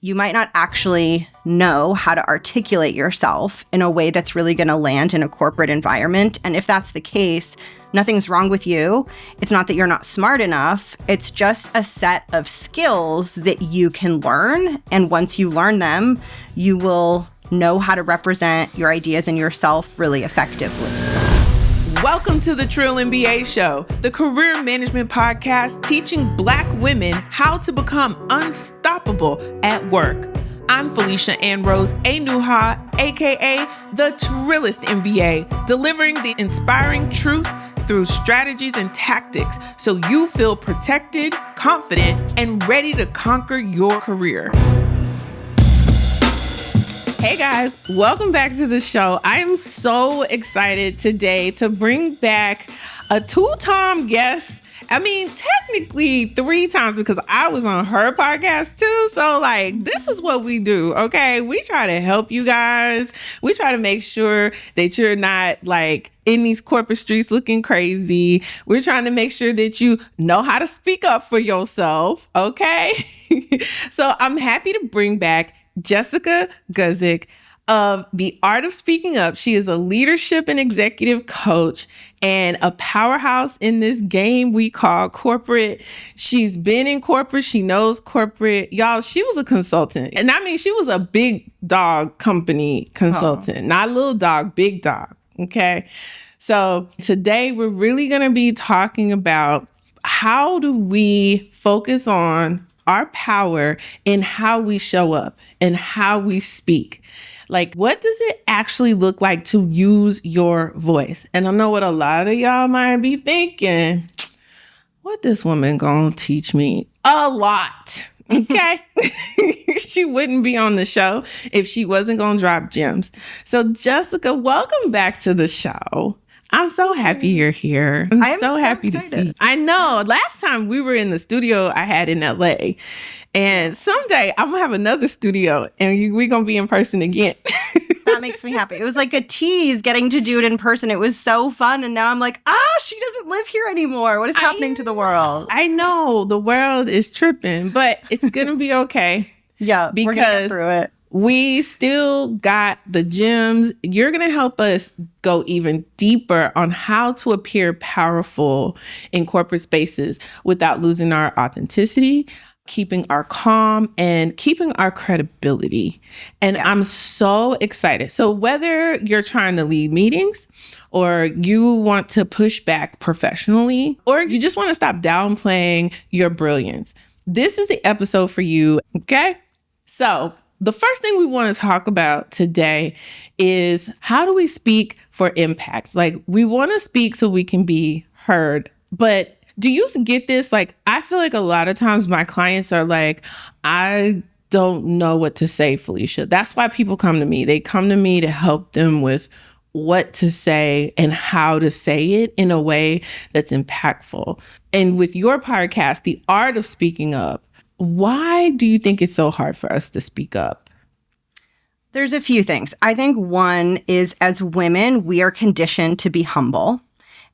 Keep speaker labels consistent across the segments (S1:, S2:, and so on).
S1: You might not actually know how to articulate yourself in a way that's really going to land in a corporate environment. And if that's the case, nothing's wrong with you. It's not that you're not smart enough. It's just a set of skills that you can learn. And once you learn them, you will know how to represent your ideas and yourself really effectively.
S2: Welcome to the Trill MBA Show, the career management podcast teaching Black women how to become unstoppable at work. I'm Felicia Ann Rose Anuha, aka the Trillist MBA, delivering the inspiring truth through strategies and tactics so you feel protected, confident, and ready to conquer your career. Hey guys, welcome back to the show. I am so excited today to bring back a two-time guest. I mean, technically 3 times because I was on her podcast too. So this is what we do, okay? We try to help you guys. We try to make sure that you're not in these corporate streets looking crazy. We're trying to make sure that you know how to speak up for yourself, okay? So I'm happy to bring back Jessica Guzik of The Art of Speaking Up. She is a leadership and executive coach and a powerhouse in this game we call corporate. She's been in corporate. She knows corporate. Y'all, she was a consultant. And I mean, she was a big dog company consultant, not little dog, big dog. Okay. So today we're really going to be talking about how do we focus on our power in how we show up and how we speak. What does it actually look like to use your voice? And I know what a lot of y'all might be thinking, what this woman gonna teach me? A lot, okay? She wouldn't be on the show if she wasn't gonna drop gems. So Jessica, welcome back to the show. I'm so happy you're here. I'm so happy excited to see you. I know. Last time we were in the studio I had in LA. And someday I'm going to have another studio and we're going to be in person again.
S1: That makes me happy. It was like a tease getting to do it in person. It was so fun. And now I'm like, she doesn't live here anymore. What is happening to the world?
S2: I know. The world is tripping, but it's going to be okay.
S1: Yeah,
S2: because
S1: we're going to get through it.
S2: We still got the gems. You're going to help us go even deeper on how to appear powerful in corporate spaces without losing our authenticity, keeping our calm, and keeping our credibility. And yes. I'm so excited. So whether you're trying to lead meetings or you want to push back professionally, or you just want to stop downplaying your brilliance, this is the episode for you, okay? So the first thing we want to talk about today is how do we speak for impact? We want to speak so we can be heard. But do you get this? I feel like a lot of times my clients are like, I don't know what to say, Felicia. That's why people come to me. They come to me to help them with what to say and how to say it in a way that's impactful. And with your podcast, The Art of Speaking Up, why do you think it's so hard for us to speak up?
S1: There's a few things. I think one is as women, we are conditioned to be humble.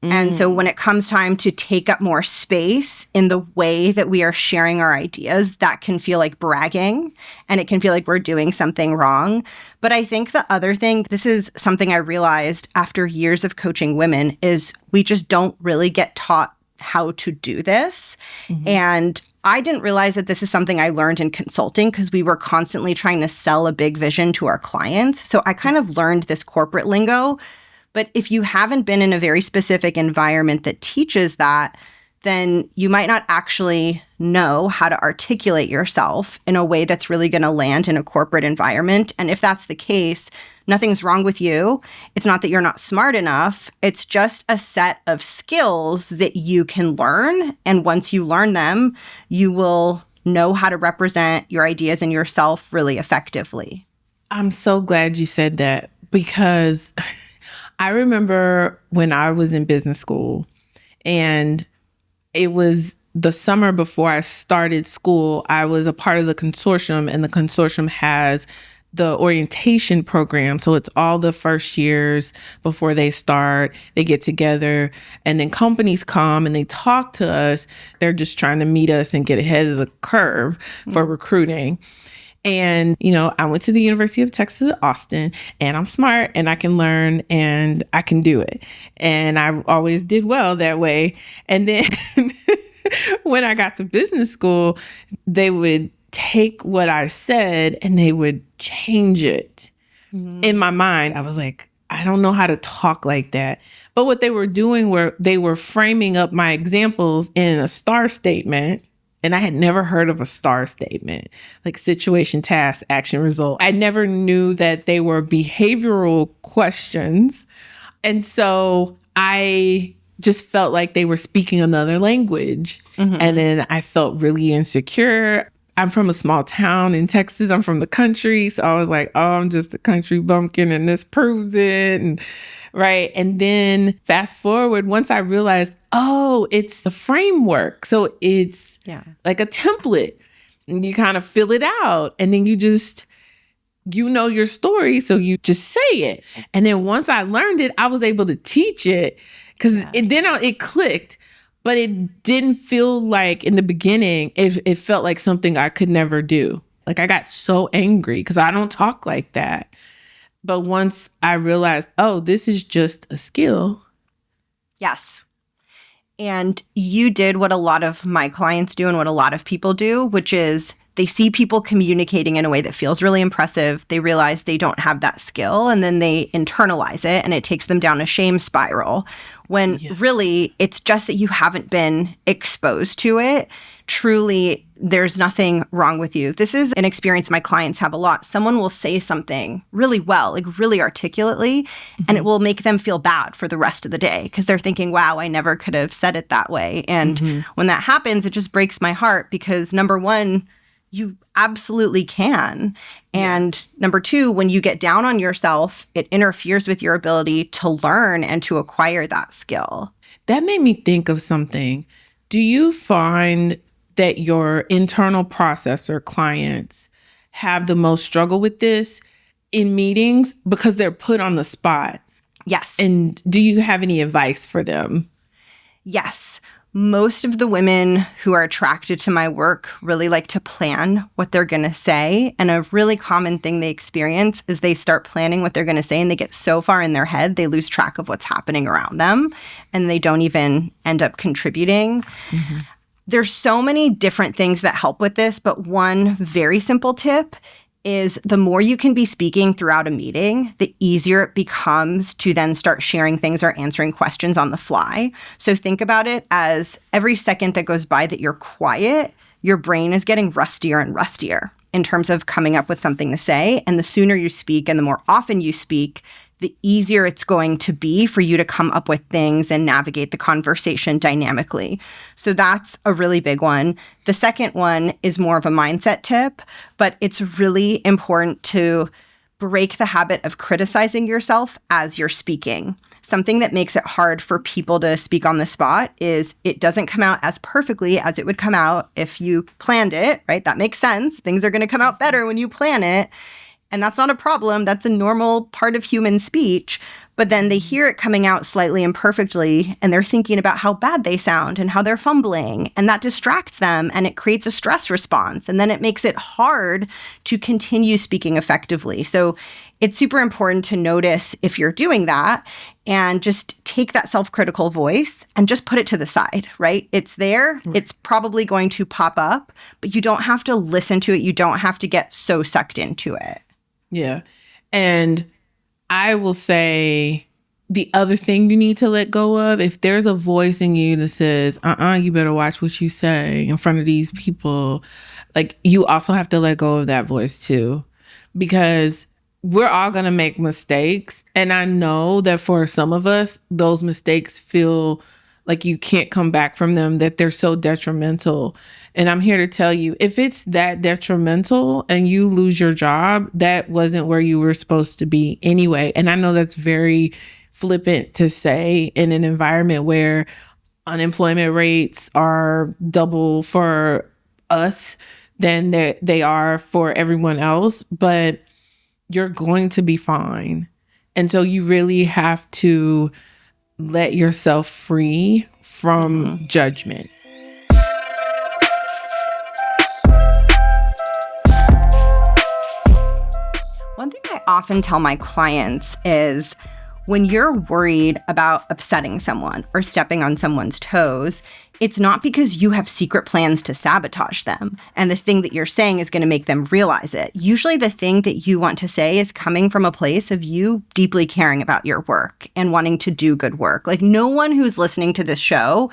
S1: And so when it comes time to take up more space in the way that we are sharing our ideas, that can feel like bragging and it can feel like we're doing something wrong. But I think the other thing, this is something I realized after years of coaching women, is we just don't really get taught how to do this. Mm-hmm. And I didn't realize that this is something I learned in consulting because we were constantly trying to sell a big vision to our clients. So I kind of learned this corporate lingo. But if you haven't been in a very specific environment that teaches that, then you might not actually know how to articulate yourself in a way that's really going to land in a corporate environment. And if that's the case, nothing's wrong with you. It's not that you're not smart enough. It's just a set of skills that you can learn. And once you learn them, you will know how to represent your ideas and yourself really effectively.
S2: I'm so glad you said that because I remember when I was in business school and it was the summer before I started school, I was a part of the consortium, and the consortium has the orientation program. So it's all the first years before they start, they get together, and then companies come and they talk to us. They're just trying to meet us and get ahead of the curve for recruiting. And, I went to the University of Texas at Austin, and I'm smart and I can learn and I can do it. And I always did well that way. And then when I got to business school, they would take what I said and they would change it. In my mind, I was like, I don't know how to talk like that. But what they were doing were they were framing up my examples in a STAR statement. And I had never heard of a STAR statement, like situation, task, action, result. I never knew that they were behavioral questions. And so I just felt like they were speaking another language. And then I felt really insecure. I'm from a small town in Texas. I'm from the country. So I was like, oh, I'm just a country bumpkin and this proves it. And right. And then fast forward, once I realized, oh, it's the framework. So it's like a template. And you kind of fill it out. And then you just, your story. So you just say it. And then once I learned it, I was able to teach it because it clicked. But it didn't feel like in the beginning, it felt like something I could never do. Like I got so angry because I don't talk like that. But once I realized, oh, this is just a skill.
S1: Yes. And you did what a lot of my clients do and what a lot of people do, which is they see people communicating in a way that feels really impressive. They realize they don't have that skill, and then they internalize it, and it takes them down a shame spiral when really it's just that you haven't been exposed to it. Truly, there's nothing wrong with you. This is an experience my clients have a lot. Someone will say something really well, like really articulately, and it will make them feel bad for the rest of the day because they're thinking, wow, I never could have said it that way. And when that happens, it just breaks my heart because number one, you absolutely can. And number two, when you get down on yourself, it interferes with your ability to learn and to acquire that skill.
S2: That made me think of something. Do you find that your internal processor clients have the most struggle with this in meetings because they're put on the spot?
S1: Yes.
S2: And do you have any advice for them?
S1: Yes. Most of the women who are attracted to my work really like to plan what they're going to say. And a really common thing they experience is they start planning what they're going to say and they get so far in their head, they lose track of what's happening around them and they don't even end up contributing. There's so many different things that help with this, but one very simple tip is the more you can be speaking throughout a meeting, the easier it becomes to then start sharing things or answering questions on the fly. So think about it as every second that goes by that you're quiet, your brain is getting rustier and rustier in terms of coming up with something to say. And the sooner you speak and the more often you speak, the easier it's going to be for you to come up with things and navigate the conversation dynamically. So that's a really big one. The second one is more of a mindset tip, but it's really important to break the habit of criticizing yourself as you're speaking. Something that makes it hard for people to speak on the spot is it doesn't come out as perfectly as it would come out if you planned it, right? That makes sense. Things are going to come out better when you plan it. And that's not a problem. That's a normal part of human speech. But then they hear it coming out slightly imperfectly, and they're thinking about how bad they sound and how they're fumbling. And that distracts them, and it creates a stress response. And then it makes it hard to continue speaking effectively. So it's super important to notice if you're doing that and just take that self-critical voice and just put it to the side, right? It's there. It's probably going to pop up, but you don't have to listen to it. You don't have to get so sucked into it.
S2: Yeah. And I will say the other thing you need to let go of, if there's a voice in you that says, you better watch what you say in front of these people, like you also have to let go of that voice too, because we're all going to make mistakes. And I know that for some of us, those mistakes feel like you can't come back from them, that they're so detrimental. And I'm here to tell you, if it's that detrimental and you lose your job, that wasn't where you were supposed to be anyway. And I know that's very flippant to say in an environment where unemployment rates are double for us than they are for everyone else, but you're going to be fine. And so you really have to let yourself free from judgment.
S1: often tell my clients is when you're worried about upsetting someone or stepping on someone's toes, it's not because you have secret plans to sabotage them and the thing that you're saying is going to make them realize it. Usually the thing that you want to say is coming from a place of you deeply caring about your work and wanting to do good work. Like, no one who's listening to this show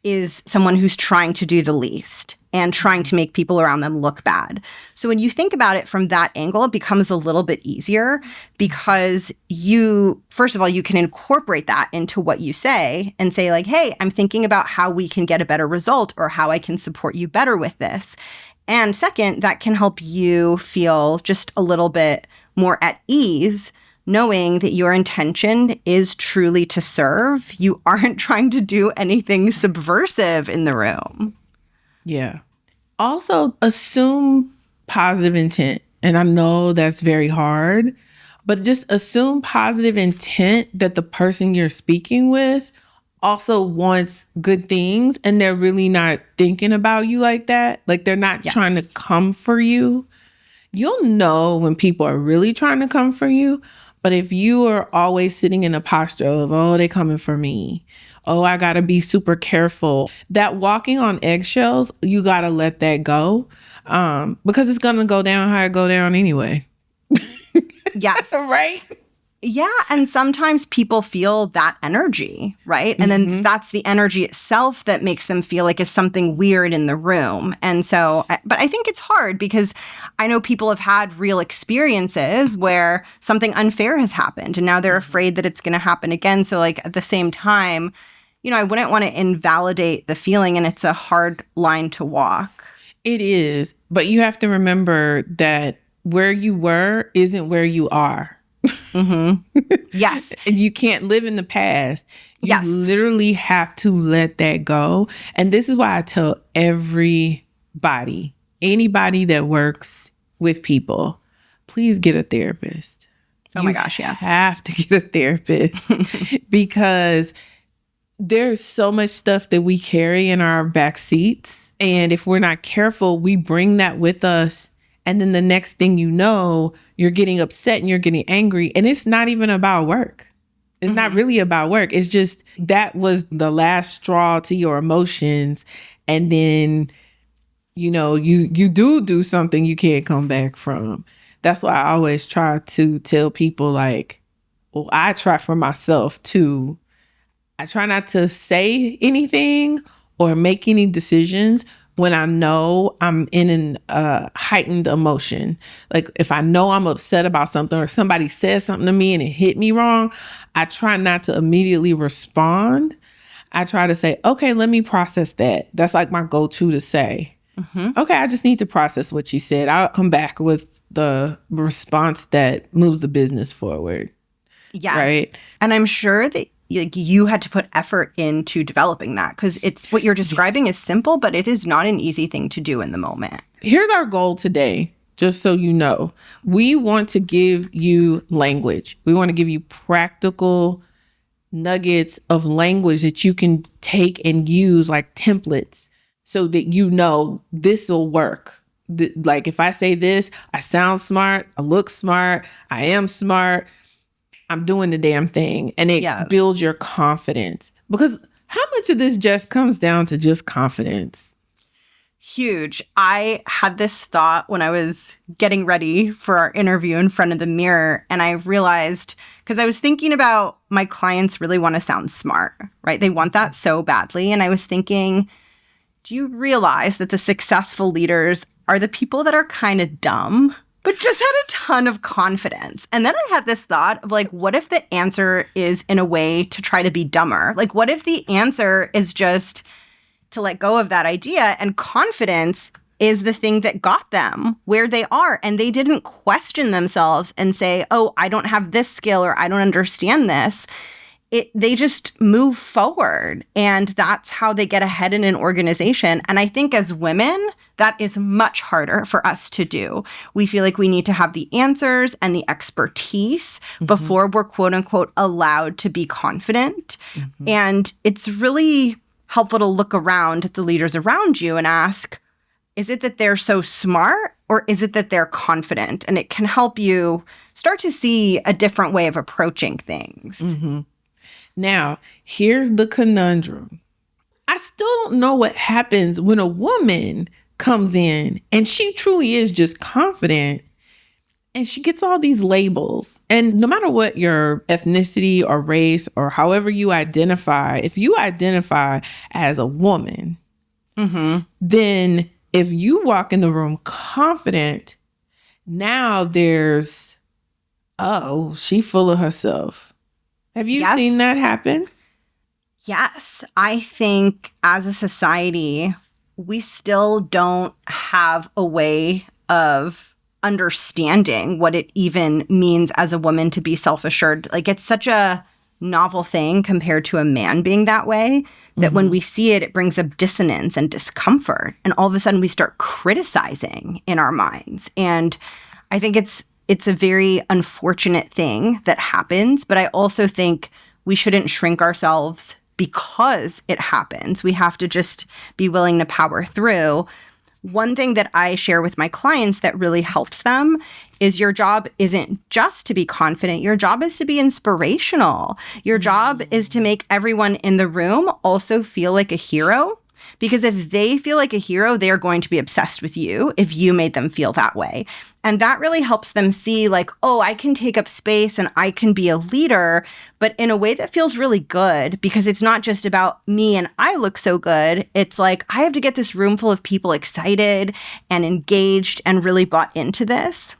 S1: is someone who's trying to do the least and trying to make people around them look bad. So when you think about it from that angle, it becomes a little bit easier because first of all, you can incorporate that into what you say and say like, hey, I'm thinking about how we can get a better result or how I can support you better with this. And second, that can help you feel just a little bit more at ease knowing that your intention is truly to serve. You aren't trying to do anything subversive in the room.
S2: Yeah. Also, assume positive intent. And I know that's very hard, but just assume positive intent that the person you're speaking with also wants good things and they're really not thinking about you like that. Like they're not trying to come for you. You'll know when people are really trying to come for you. But if you are always sitting in a posture of, oh, they coming for me. Oh, I got to be super careful. That walking on eggshells, you got to let that go because it's going to go down how it go down anyway.
S1: Yes.
S2: Right?
S1: Yeah. And sometimes people feel that energy, right? And then that's the energy itself that makes them feel like it's something weird in the room. And so, but I think it's hard because I know people have had real experiences where something unfair has happened and now they're afraid that it's going to happen again. So like at the same time, I wouldn't want to invalidate the feeling, and it's a hard line to walk.
S2: It is. But you have to remember that where you were isn't where you are.
S1: Yes.
S2: And you can't live in the past. You
S1: Yes.
S2: literally have to let that go. And this is why I tell anybody that works with people, please get a therapist.
S1: Oh my gosh, yes.
S2: You have to get a therapist because there's so much stuff that we carry in our back seats. And if we're not careful, we bring that with us. And then the next thing you know, you're getting upset and you're getting angry. And it's not even about work. It's not really about work. It's just that was the last straw to your emotions. And then, you do something you can't come back from. That's why I always try to tell people like, well, I try for myself too. I try not to say anything or make any decisions when I know I'm in an heightened emotion. Like if I know I'm upset about something or somebody says something to me and it hit me wrong, I try not to immediately respond. I try to say, okay, let me process that. That's like my go-to to say, okay, I just need to process what you said. I'll come back with the response that moves the business forward.
S1: Yes.
S2: Right?
S1: And I'm sure that you had to put effort into developing that because it's what you're describing is simple, but it is not an easy thing to do in the moment.
S2: Here's our goal today, just so you know. We want to give you language. We want to give you practical nuggets of language that you can take and use like templates so that this will work. Like if I say this, I sound smart, I look smart, I am smart. I'm doing the damn thing. And it builds your confidence. Because how much of this just comes down to just confidence?
S1: Huge. I had this thought when I was getting ready for our interview in front of the mirror. And I realized, because I was thinking about my clients really want to sound smart, right? They want that so badly. And I was thinking, do you realize that the successful leaders are the people that are kind of dumb, but just had a ton of confidence? And then I had this thought of like, what if the answer is in a way to try to be dumber? Like, what if the answer is just to let go of that idea and confidence is the thing that got them where they are? And they didn't question themselves and say, oh, I don't have this skill or I don't understand this. They just move forward, and that's how they get ahead in an organization. And I think as women, that is much harder for us to do. We feel like we need to have the answers and the expertise before we're quote unquote allowed to be confident. And it's really helpful to look around at the leaders around you and ask, Is it that they're so smart, or is it that they're confident? And it can help you start to see a different way of approaching things.
S2: Mm-hmm. Now, here's the conundrum. I still don't know what happens when a woman comes in and she truly is just confident and she gets all these labels. And no matter what your ethnicity or race or however you identify, if you identify as a woman, then if you walk in the room confident, now there's, oh, she full of herself. Have you seen that happen?
S1: Yes. I think as a society, we still don't have a way of understanding what it even means as a woman to be self-assured. Like, it's such a novel thing compared to a man being that way, that when we see it, it brings up dissonance and discomfort. And all of a sudden we start criticizing in our minds. And I think it's a very unfortunate thing that happens. But I also think we shouldn't shrink ourselves because it happens. We have to just be willing to power through. One thing that I share with my clients that really helps them is your job isn't just to be confident. Your job is to be inspirational. Your job is to make everyone in the room also feel like a hero. Because if they feel like a hero, they are going to be obsessed with you if you made them feel that way. And that really helps them see like, oh, I can take up space and I can be a leader, but in a way that feels really good, because it's not just about me and I look so good. It's like, I have to get this room full of people excited and engaged and really bought into this.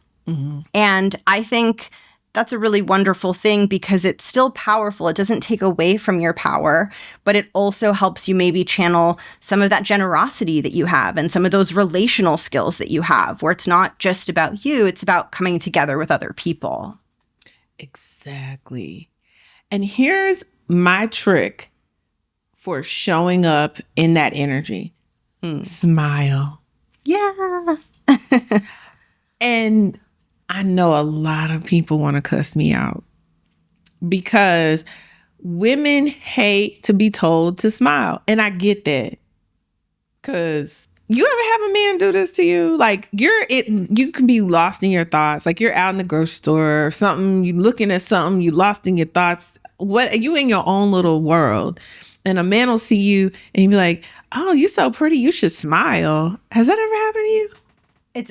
S1: And I think that's a really wonderful thing because it's still powerful. It doesn't take away from your power, but it also helps you maybe channel some of that generosity that you have and some of those relational skills that you have, where it's not just about you, it's about coming together with other people.
S2: Exactly. And here's my trick for showing up in that energy. Smile.
S1: Yeah.
S2: And I know a lot of people want to cuss me out because women hate to be told to smile. And I get that. Because you ever have a man do this to you? Like you can be lost in your thoughts. Like you're out in the grocery store or something, you looking at something, you lost in your thoughts. What you in your own little world. And a man will see you and you be like, oh, you're so pretty, you should smile. Has that ever happened to you?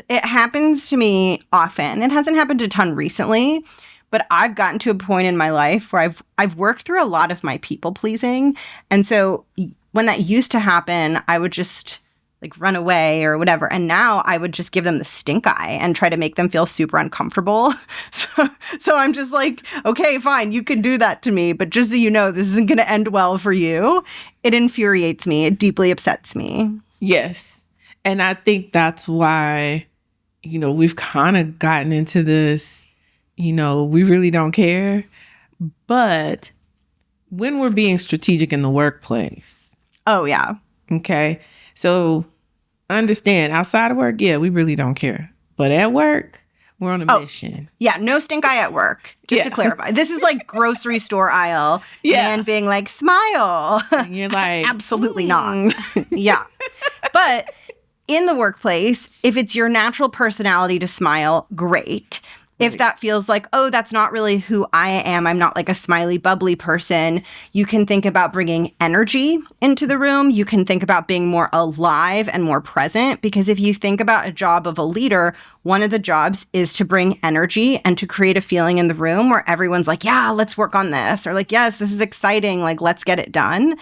S1: It happens to me often. It hasn't happened a ton recently, but I've gotten to a point in my life where I've worked through a lot of my people pleasing. And so when that used to happen, I would just like run away or whatever. And now I would just give them the stink eye and try to make them feel super uncomfortable. So I'm just like, okay, fine, you can do that to me. But just so you know, this isn't going to end well for you. It infuriates me. It deeply upsets me.
S2: Yes. And I think that's why, we've kind of gotten into this, we really don't care. But when we're being strategic in the workplace.
S1: Oh, yeah.
S2: Okay. So understand, outside of work, yeah, we really don't care. But at work, we're on a mission.
S1: Yeah, no stink eye at work. Just to clarify. This is like grocery store aisle. Yeah. And being like, smile.
S2: And you're like,
S1: absolutely not. Yeah. But in the workplace, if it's your natural personality to smile, great. If that feels like, oh, that's not really who I am, I'm not like a smiley, bubbly person, you can think about bringing energy into the room. You can think about being more alive and more present. Because if you think about a job of a leader, one of the jobs is to bring energy and to create a feeling in the room where everyone's like, yeah, let's work on this. Or like, yes, this is exciting. Like, let's get it done.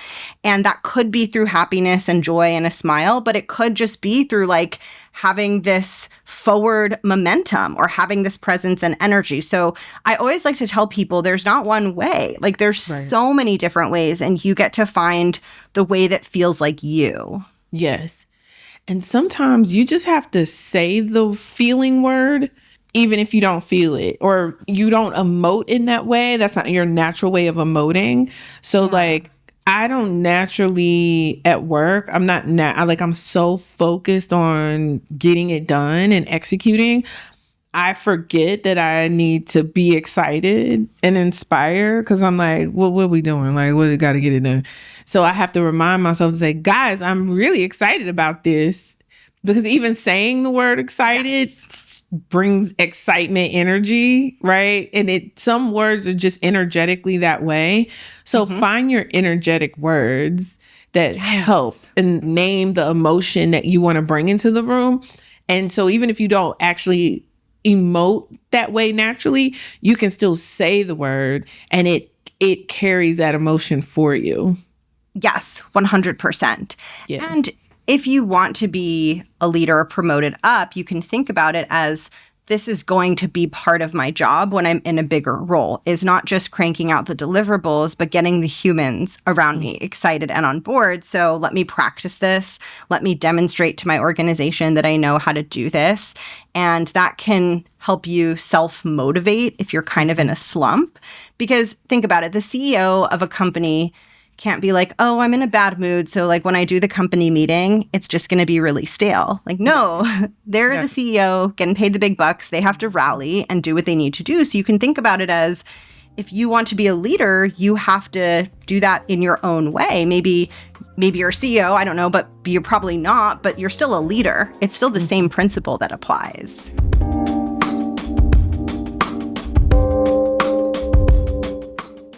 S1: And that could be through happiness and joy and a smile, but it could just be through like having this forward momentum or having this presence and energy. So I always like to tell people there's not one way. Like there's so many different ways and you get to find the way that feels like you.
S2: Yes. And sometimes you just have to say the feeling word, even if you don't feel it or you don't emote in that way. That's not your natural way of emoting. So like, I don't naturally at work. I'm not I'm so focused on getting it done and executing. I forget that I need to be excited and inspired because I'm like, what are we doing? Like, we got to get it done. So I have to remind myself to say, guys, I'm really excited about this. Because even saying the word excited brings excitement energy, right? And some words are just energetically that way. So find your energetic words that help and name the emotion that you want to bring into the room. And so even if you don't actually emote that way naturally, you can still say the word and it carries that emotion for you.
S1: Yes, 100%.
S2: Yeah.
S1: And if you want to be a leader or promoted up, you can think about it as this is going to be part of my job when I'm in a bigger role, is not just cranking out the deliverables, but getting the humans around me excited and on board. So let me practice this. Let me demonstrate to my organization that I know how to do this. And that can help you self-motivate if you're kind of in a slump. Because think about it, the CEO of a company can't be like, oh, I'm in a bad mood. So like when I do the company meeting, it's just going to be really stale. Like, no, they're the CEO getting paid the big bucks. They have to rally and do what they need to do. So you can think about it as if you want to be a leader, you have to do that in your own way. Maybe you're a CEO, I don't know, but you're probably not, but you're still a leader. It's still the same principle that applies.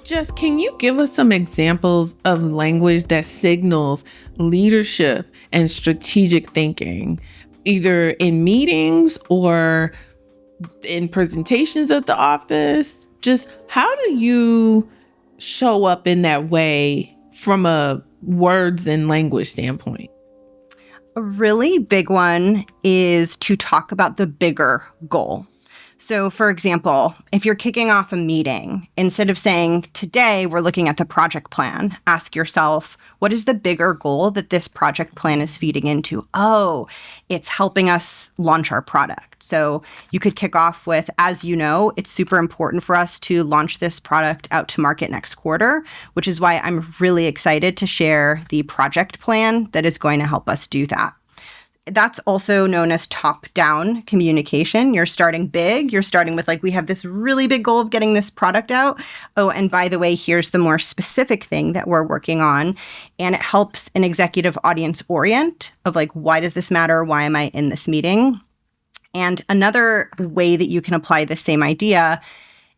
S2: Jess, can you give us some examples of language that signals leadership and strategic thinking, either in meetings or in presentations at the office? Just how do you show up in that way from a words and language standpoint?
S1: A really big one is to talk about the bigger goal. So, for example, if you're kicking off a meeting, instead of saying, today we're looking at the project plan, ask yourself, what is the bigger goal that this project plan is feeding into? Oh, it's helping us launch our product. So you could kick off with, as you know, it's super important for us to launch this product out to market next quarter, which is why I'm really excited to share the project plan that is going to help us do that. That's also known as top-down communication. You're starting big. You're starting with, like, we have this really big goal of getting this product out. Oh, and by the way, here's the more specific thing that we're working on. And it helps an executive audience orient of, like, why does this matter? Why am I in this meeting? And another way that you can apply the same idea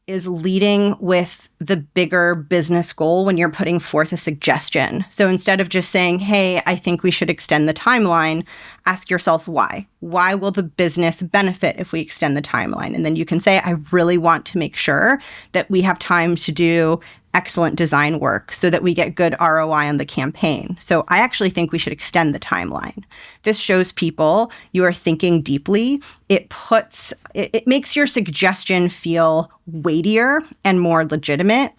S1: is leading with the bigger business goal when you're putting forth a suggestion. So instead of just saying, hey, I think we should extend the timeline, ask yourself why. Why will the business benefit if we extend the timeline? And then you can say, I really want to make sure that we have time to do excellent design work so that we get good ROI on the campaign. So I actually think we should extend the timeline. This shows people you are thinking deeply. It makes your suggestion feel weightier and more legitimate.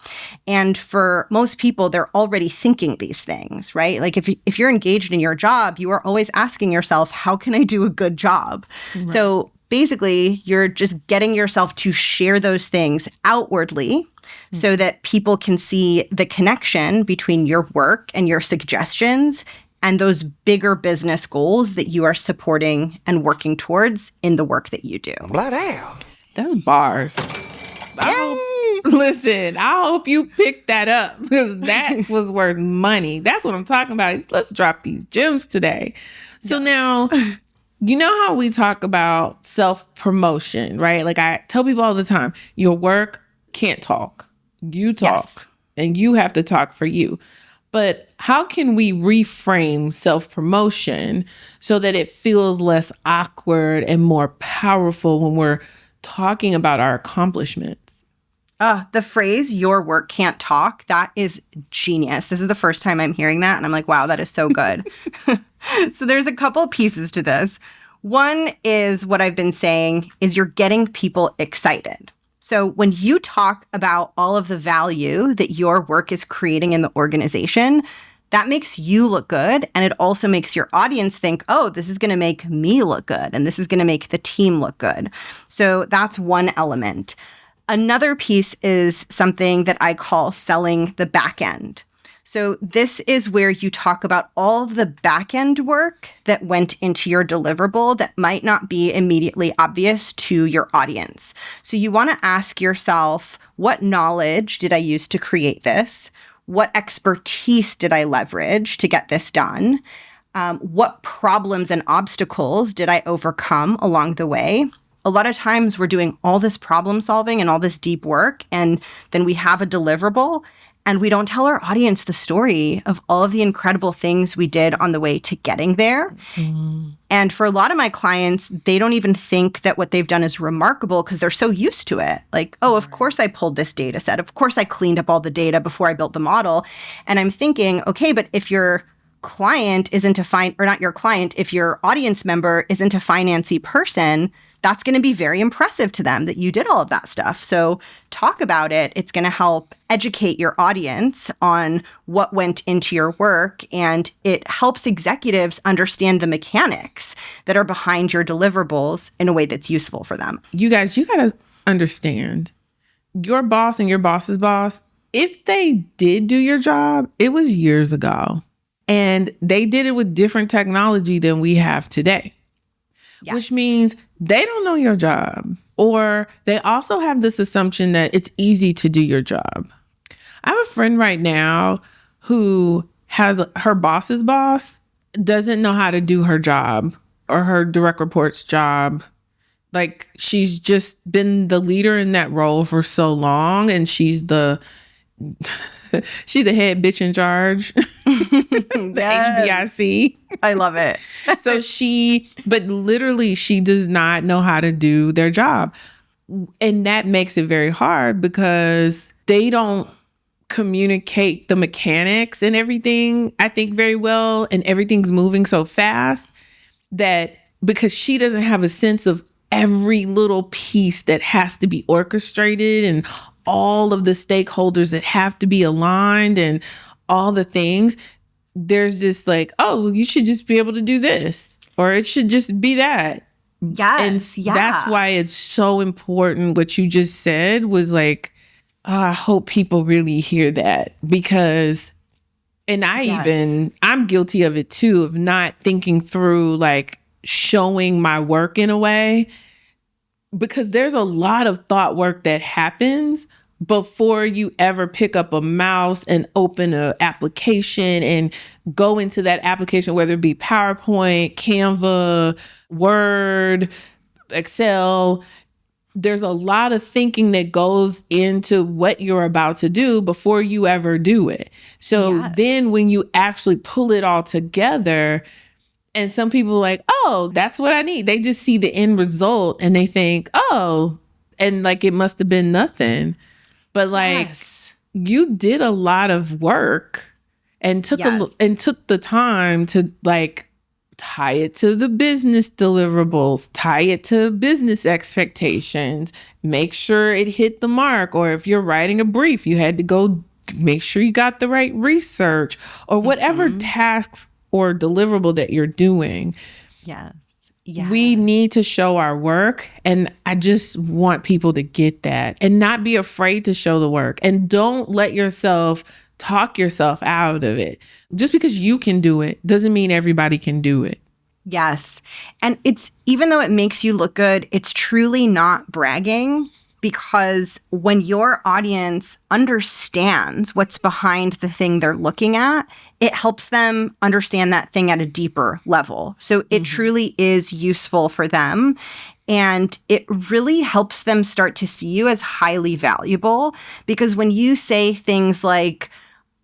S1: And for most people, they're already thinking these things, right? Like if you're engaged in your job, you are always asking yourself, how can I do a good job? Right. So basically, you're just getting yourself to share those things outwardly so that people can see the connection between your work and your suggestions and those bigger business goals that you are supporting and working towards in the work that you do.
S2: That's bars. Listen, I hope you picked that up because that was worth money. That's what I'm talking about. Let's drop these gems today. So now, you know how we talk about self-promotion, right? Like I tell people all the time, your work can't talk. You talk and you have to talk for you. But how can we reframe self-promotion so that it feels less awkward and more powerful when we're talking about our accomplishments?
S1: The phrase, your work can't talk, that is genius. This is the first time I'm hearing that. And I'm like, wow, that is so good. So there's a couple pieces to this. One is what I've been saying is you're getting people excited. So when you talk about all of the value that your work is creating in the organization, that makes you look good. And it also makes your audience think, oh, this is going to make me look good. And this is going to make the team look good. So that's one element. Another piece is something that I call selling the back end. So this is where you talk about all of the back end work that went into your deliverable that might not be immediately obvious to your audience. So you want to ask yourself, what knowledge did I use to create this? What expertise did I leverage to get this done? What problems and obstacles did I overcome along the way? A lot of times we're doing all this problem solving and all this deep work, and then we have a deliverable, and we don't tell our audience the story of all of the incredible things we did on the way to getting there. And for a lot of my clients, they don't even think that what they've done is remarkable because they're so used to it. Like, oh, of course I pulled this data set. Of course I cleaned up all the data before I built the model. And I'm thinking, okay, but if your client isn't or not your client, if your audience member isn't a financy person, that's going to be very impressive to them that you did all of that stuff. So talk about it. It's going to help educate your audience on what went into your work, and it helps executives understand the mechanics that are behind your deliverables in a way that's useful for them.
S2: You guys, you got to understand, your boss and your boss's boss, if they did do your job, it was years ago. And they did it with different technology than we have today. Yes. Which means they don't know your job, or they also have this assumption that it's easy to do your job. I have a friend right now who has her boss's boss doesn't know how to do her job or her direct report's job. Like, she's just been the leader in that role for so long, and she's the head bitch in charge. The
S1: yes.
S2: HBIC.
S1: I love it.
S2: But literally she does not know how to do their job. And that makes it very hard because they don't communicate the mechanics and everything, I think, very well. And everything's moving so fast that because she doesn't have a sense of every little piece that has to be orchestrated and all of the stakeholders that have to be aligned and all the things, there's this like, oh, you should just be able to do this, or it should just be that.
S1: Yes.
S2: And that's why it's so important. What you just said was like, I hope people really hear that, because, and I'm guilty of it too, of not thinking through like showing my work in a way, because there's a lot of thought work that happens before you ever pick up a mouse and open an application and go into that application, whether it be PowerPoint, Canva, Word, Excel. There's a lot of thinking that goes into what you're about to do before you ever do it. So then when you actually pull it all together, and some people are like, oh, that's what I need. They just see the end result and they think, oh, and like it must have been nothing. But like you did a lot of work and took the time to like tie it to the business deliverables, tie it to business expectations, make sure it hit the mark. Or if you're writing a brief, you had to go make sure you got the right research, or whatever tasks or deliverable that you're doing.
S1: Yes.
S2: We need to show our work. And I just want people to get that and not be afraid to show the work. And don't let yourself talk yourself out of it. Just because you can do it doesn't mean everybody can do it.
S1: Yes. And it's, even though it makes you look good, it's truly not bragging, because when your audience understands what's behind the thing they're looking at, it helps them understand that thing at a deeper level. So it truly is useful for them. And it really helps them start to see you as highly valuable, because when you say things like,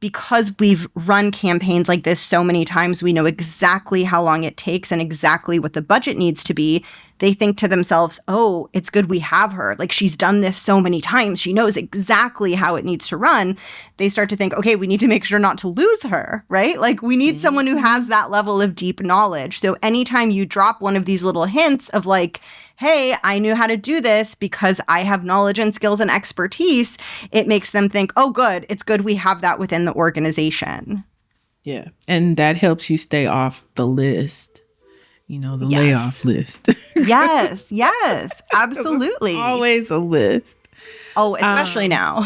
S1: because we've run campaigns like this so many times, we know exactly how long it takes and exactly what the budget needs to be. They think to themselves, oh, it's good we have her. Like, she's done this so many times. She knows exactly how it needs to run. They start to think, okay, we need to make sure not to lose her, right? Like, we need someone who has that level of deep knowledge. So anytime you drop one of these little hints of like, hey, I knew how to do this because I have knowledge and skills and expertise, it makes them think, oh, good. It's good we have that within the organization.
S2: Yeah. And that helps you stay off the list. You know, the layoff list.
S1: Yes, absolutely.
S2: Always a list.
S1: Oh, especially now.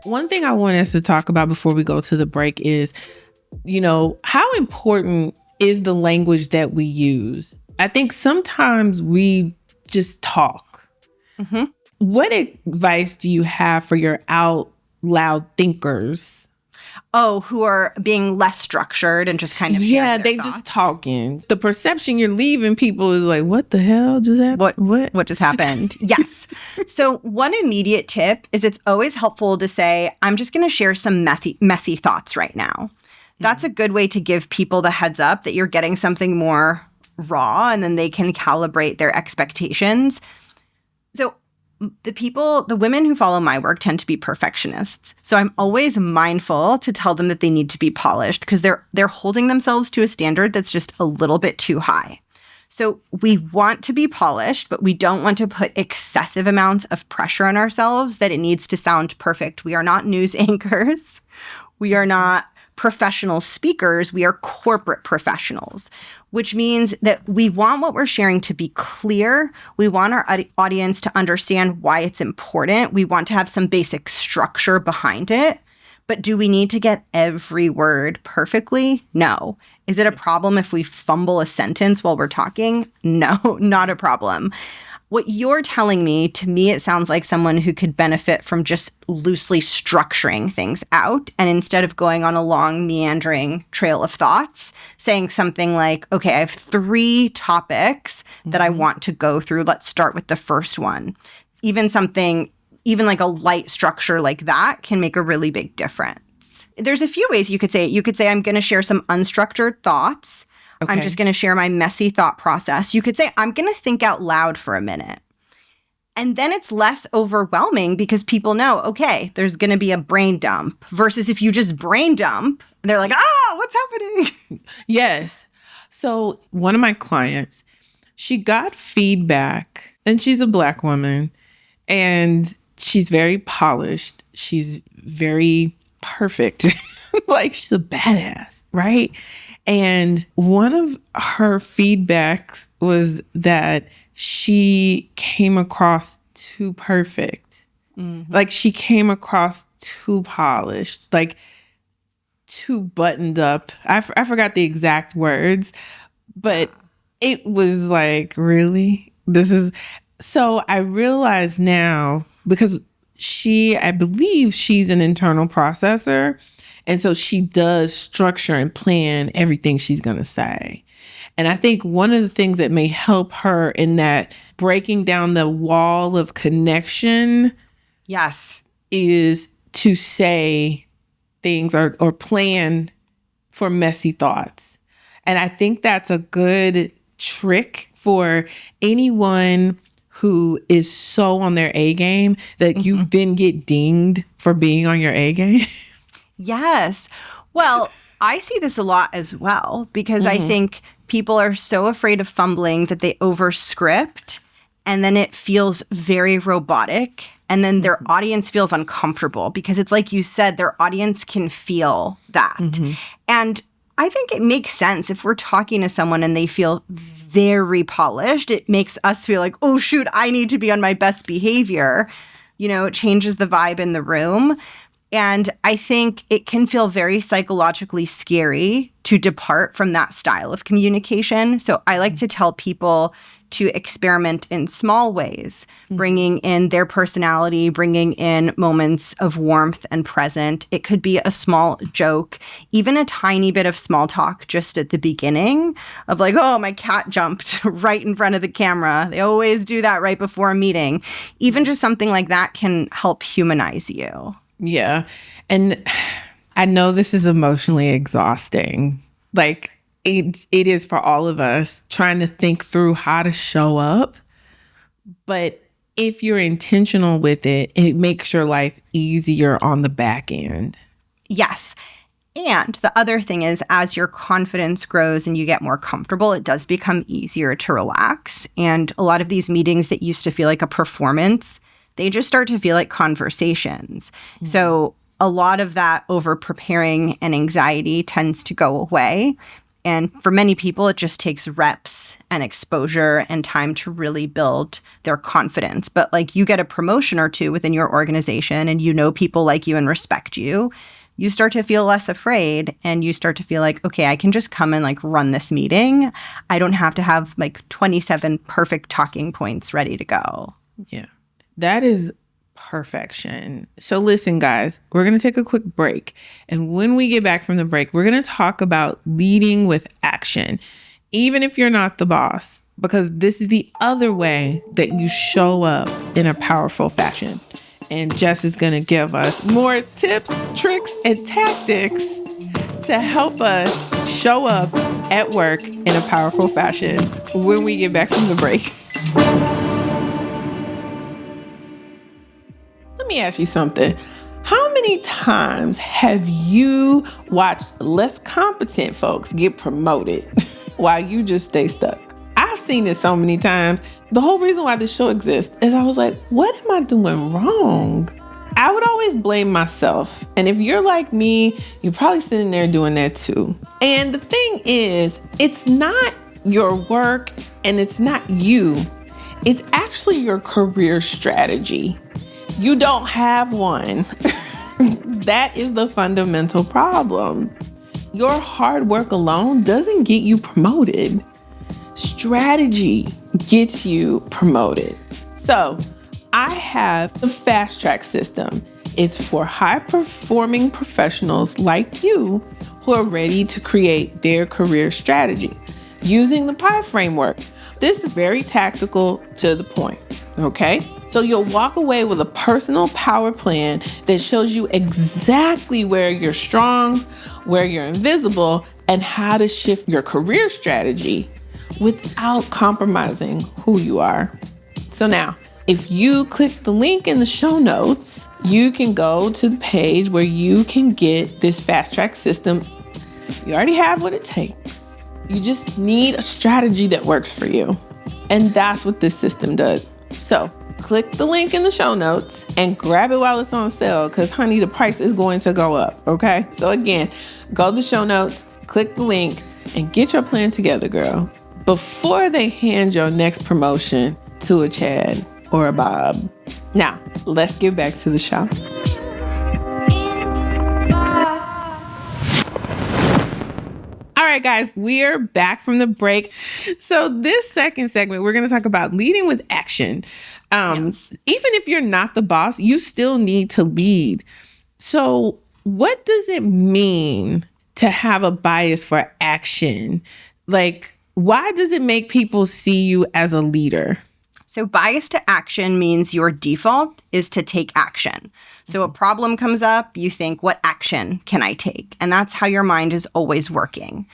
S2: One thing I want us to talk about before we go to the break is, you know, how important is the language that we use? I think sometimes we just talk. What advice do you have for your out loud thinkers?
S1: Oh, who are being less structured and just kind of sharing their thoughts.
S2: Just talking. The perception you're leaving people is like, what the hell just happened?
S1: What just happened? Yes. So one immediate tip is it's always helpful to say, I'm just going to share some messy thoughts right now. That's a good way to give people the heads up that you're getting something more raw, and then they can calibrate their expectations. So the women who follow my work tend to be perfectionists. So I'm always mindful to tell them that they need to be polished because they're holding themselves to a standard that's just a little bit too high. So we want to be polished, but we don't want to put excessive amounts of pressure on ourselves that it needs to sound perfect. We are not news anchors. We are not professional speakers. We are corporate professionals, which means that we want what we're sharing to be clear. We want our audience to understand why it's important. We want to have some basic structure behind it. But do we need to get every word perfectly? No. Is it a problem if we fumble a sentence while we're talking? No, not a problem. What you're telling me, to me, it sounds like someone who could benefit from just loosely structuring things out. And instead of going on a long, meandering trail of thoughts, saying something like, okay, I have 3 topics that I want to go through. Let's start with the first one. Even like a light structure like that can make a really big difference. There's a few ways you could say it. You could say, I'm going to share some unstructured thoughts. Okay. I'm just going to share my messy thought process. You could say, I'm going to think out loud for a minute. And then it's less overwhelming because people know, okay, there's going to be a brain dump versus if you just brain dump, they're like, what's happening?
S2: Yes. So one of my clients, she got feedback, and she's a Black woman, and she's very polished. She's very perfect. Like, she's a badass, right? And one of her feedbacks was that she came across too perfect. Mm-hmm. Like, she came across too polished, like too buttoned up. I forgot the exact words, but it was like, really? So I realize now, because I believe she's an internal processor. And so she does structure and plan everything she's going to say. And I think one of the things that may help her in that breaking down the wall of connection,
S1: yes,
S2: is to say things or plan for messy thoughts. And I think that's a good trick for anyone who is so on their A game that you then get dinged for being on your A game.
S1: Yes. Well, I see this a lot as well because I think people are so afraid of fumbling that they overscript, and then it feels very robotic, and then their audience feels uncomfortable because it's like you said, their audience can feel that. And I think it makes sense if we're talking to someone and they feel very polished. It makes us feel like, oh, shoot, I need to be on my best behavior. You know, it changes the vibe in the room. And I think it can feel very psychologically scary to depart from that style of communication. So I like to tell people to experiment in small ways, bringing in their personality, bringing in moments of warmth and present. It could be a small joke, even a tiny bit of small talk just at the beginning of like, oh, my cat jumped right in front of the camera. They always do that right before a meeting. Even just something like that can help humanize you.
S2: Yeah. And I know this is emotionally exhausting. Like, it is for all of us trying to think through how to show up. But if you're intentional with it, it makes your life easier on the back end.
S1: Yes. And the other thing is, as your confidence grows and you get more comfortable, it does become easier to relax. And a lot of these meetings that used to feel like a performance, they just start to feel like conversations. So a lot of that over preparing and anxiety tends to go away. And for many people, it just takes reps and exposure and time to really build their confidence. But like, you get a promotion or two within your organization and you know people like you and respect you, you start to feel less afraid and you start to feel like, okay, I can just come and like run this meeting. I don't have to have like 27 perfect talking points ready to go.
S2: Yeah. That is perfection. So listen, guys, we're going to take a quick break. And when we get back from the break, we're going to talk about leading with action, even if you're not the boss, because this is the other way that you show up in a powerful fashion. And Jess is going to give us more tips, tricks, and tactics to help us show up at work in a powerful fashion when we get back from the break. Let me ask you something. How many times have you watched less competent folks get promoted while you just stay stuck? I've seen it so many times. The whole reason why this show exists is I was like, what am I doing wrong? I would always blame myself. And if you're like me, you're probably sitting there doing that too. And the thing is, it's not your work and it's not you. It's actually your career strategy. You don't have one. That is the fundamental problem. Your hard work alone doesn't get you promoted. Strategy gets you promoted. So I have the FastTrack system. It's for high-performing professionals like you who are ready to create their career strategy using the PI framework. This is very tactical, to the point, okay? So you'll walk away with a personal power plan that shows you exactly where you're strong, where you're invisible, and how to shift your career strategy without compromising who you are. So now, if you click the link in the show notes, you can go to the page where you can get this FastTrack system. You already have what it takes. You just need a strategy that works for you. And that's what this system does. So click the link in the show notes and grab it while it's on sale, because honey, the price is going to go up, okay? So again, go to the show notes, click the link, and get your plan together, girl, before they hand your next promotion to a Chad or a Bob. Now, let's get back to the show. All right, guys, we are back from the break. So this second segment, we're going to talk about leading with action. Yes. Even if you're not the boss, you still need to lead. So what does it mean to have a bias for action? Like, why does it make people see you as a leader?
S1: So bias to action means your default is to take action. So a problem comes up, you think, what action can I take? And that's how your mind is always working.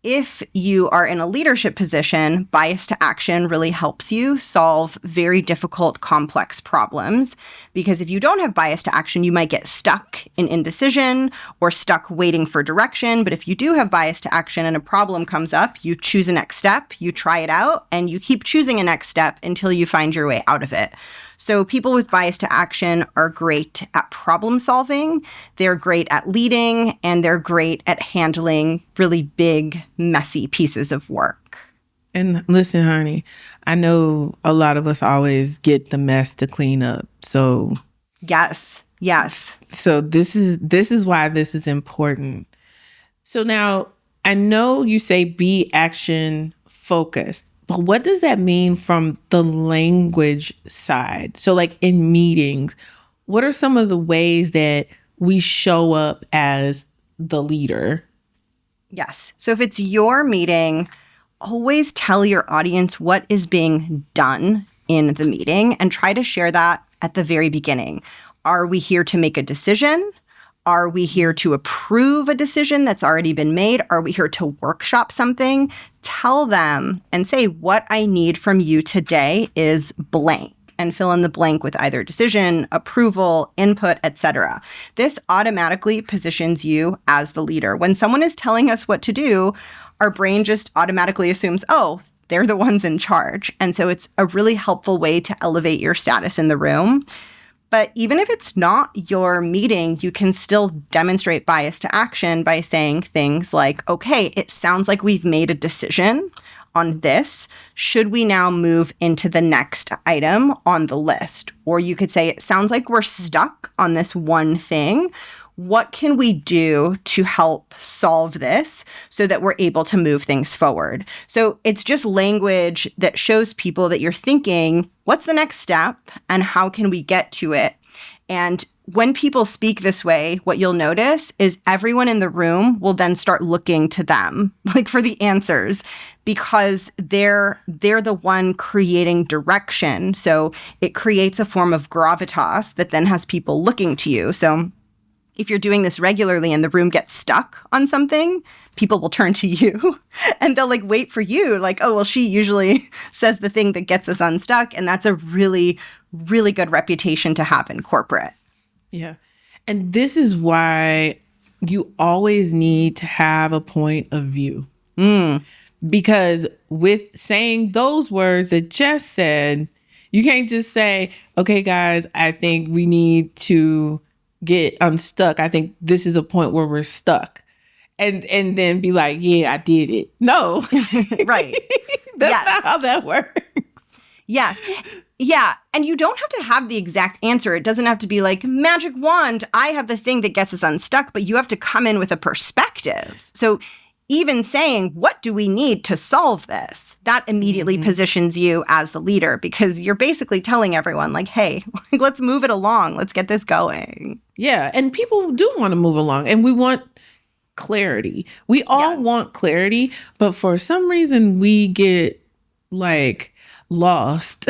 S1: If you are in a leadership position, bias to action really helps you solve very difficult, complex problems. Because if you don't have bias to action, you might get stuck in indecision or stuck waiting for direction. But if you do have bias to action and a problem comes up, you choose a next step, you try it out, and you keep choosing a next step until you find your way out of it. So people with bias to action are great at problem solving, they're great at leading, and they're great at handling really big, messy pieces of work.
S2: And listen, honey, I know a lot of us always get the mess to clean up. So
S1: yes.
S2: So this is why this is important. So now I know you say be action focused. But what does that mean from the language side? So like in meetings, what are some of the ways that we show up as the leader?
S1: Yes. So if it's your meeting, always tell your audience what is being done in the meeting and try to share that at the very beginning. Are we here to make a decision? Are we here to approve a decision that's already been made? Are we here to workshop something? Tell them and say, what I need from you today is blank, and fill in the blank with either decision, approval, input, etc. This automatically positions you as the leader. When someone is telling us what to do, our brain just automatically assumes, oh, they're the ones in charge. And so it's a really helpful way to elevate your status in the room. But even if it's not your meeting, you can still demonstrate bias to action by saying things like, okay, it sounds like we've made a decision on this. Should we now move into the next item on the list? Or you could say, it sounds like we're stuck on this one thing. what can we do to help solve this so that we're able to move things forward? So it's just language that shows people that you're thinking, what's the next step and how can we get to it? And when people speak this way, what you'll notice is everyone in the room will then start looking to them, like for the answers, because they're the one creating direction. So it creates a form of gravitas that then has people looking to you. So if you're doing this regularly and the room gets stuck on something, people will turn to you and they'll like wait for you. Like, oh, well, she usually says the thing that gets us unstuck. And that's a really, really good reputation to have in corporate.
S2: Yeah. And this is why you always need to have a point of view. Because with saying those words that Jess said, you can't just say, okay, guys, I think we need to get unstuck. I think this is a point where we're stuck. And then be like, yeah, I did it. No.
S1: Right.
S2: That's not how that works.
S1: Yes. Yeah. And you don't have to have the exact answer. It doesn't have to be like magic wand. I have the thing that gets us unstuck, but you have to come in with a perspective. So even saying, what do we need to solve this? That immediately positions you as the leader because you're basically telling everyone like, hey, let's move it along. Let's get this going.
S2: Yeah. And people do want to move along and we want clarity. We all want clarity, but for some reason we get like lost.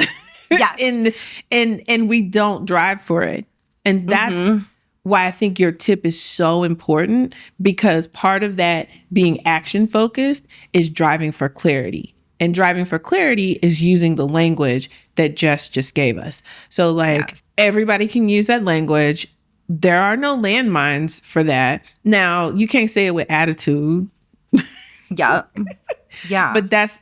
S1: Yes.
S2: and we don't drive for it. And that's why I think your tip is so important, because part of that being action focused is driving for clarity. And driving for clarity is using the language that Jess just gave us. So like everybody can use that language. There are no landmines for that. Now, you can't say it with attitude.
S1: Yeah. Yeah.
S2: But that's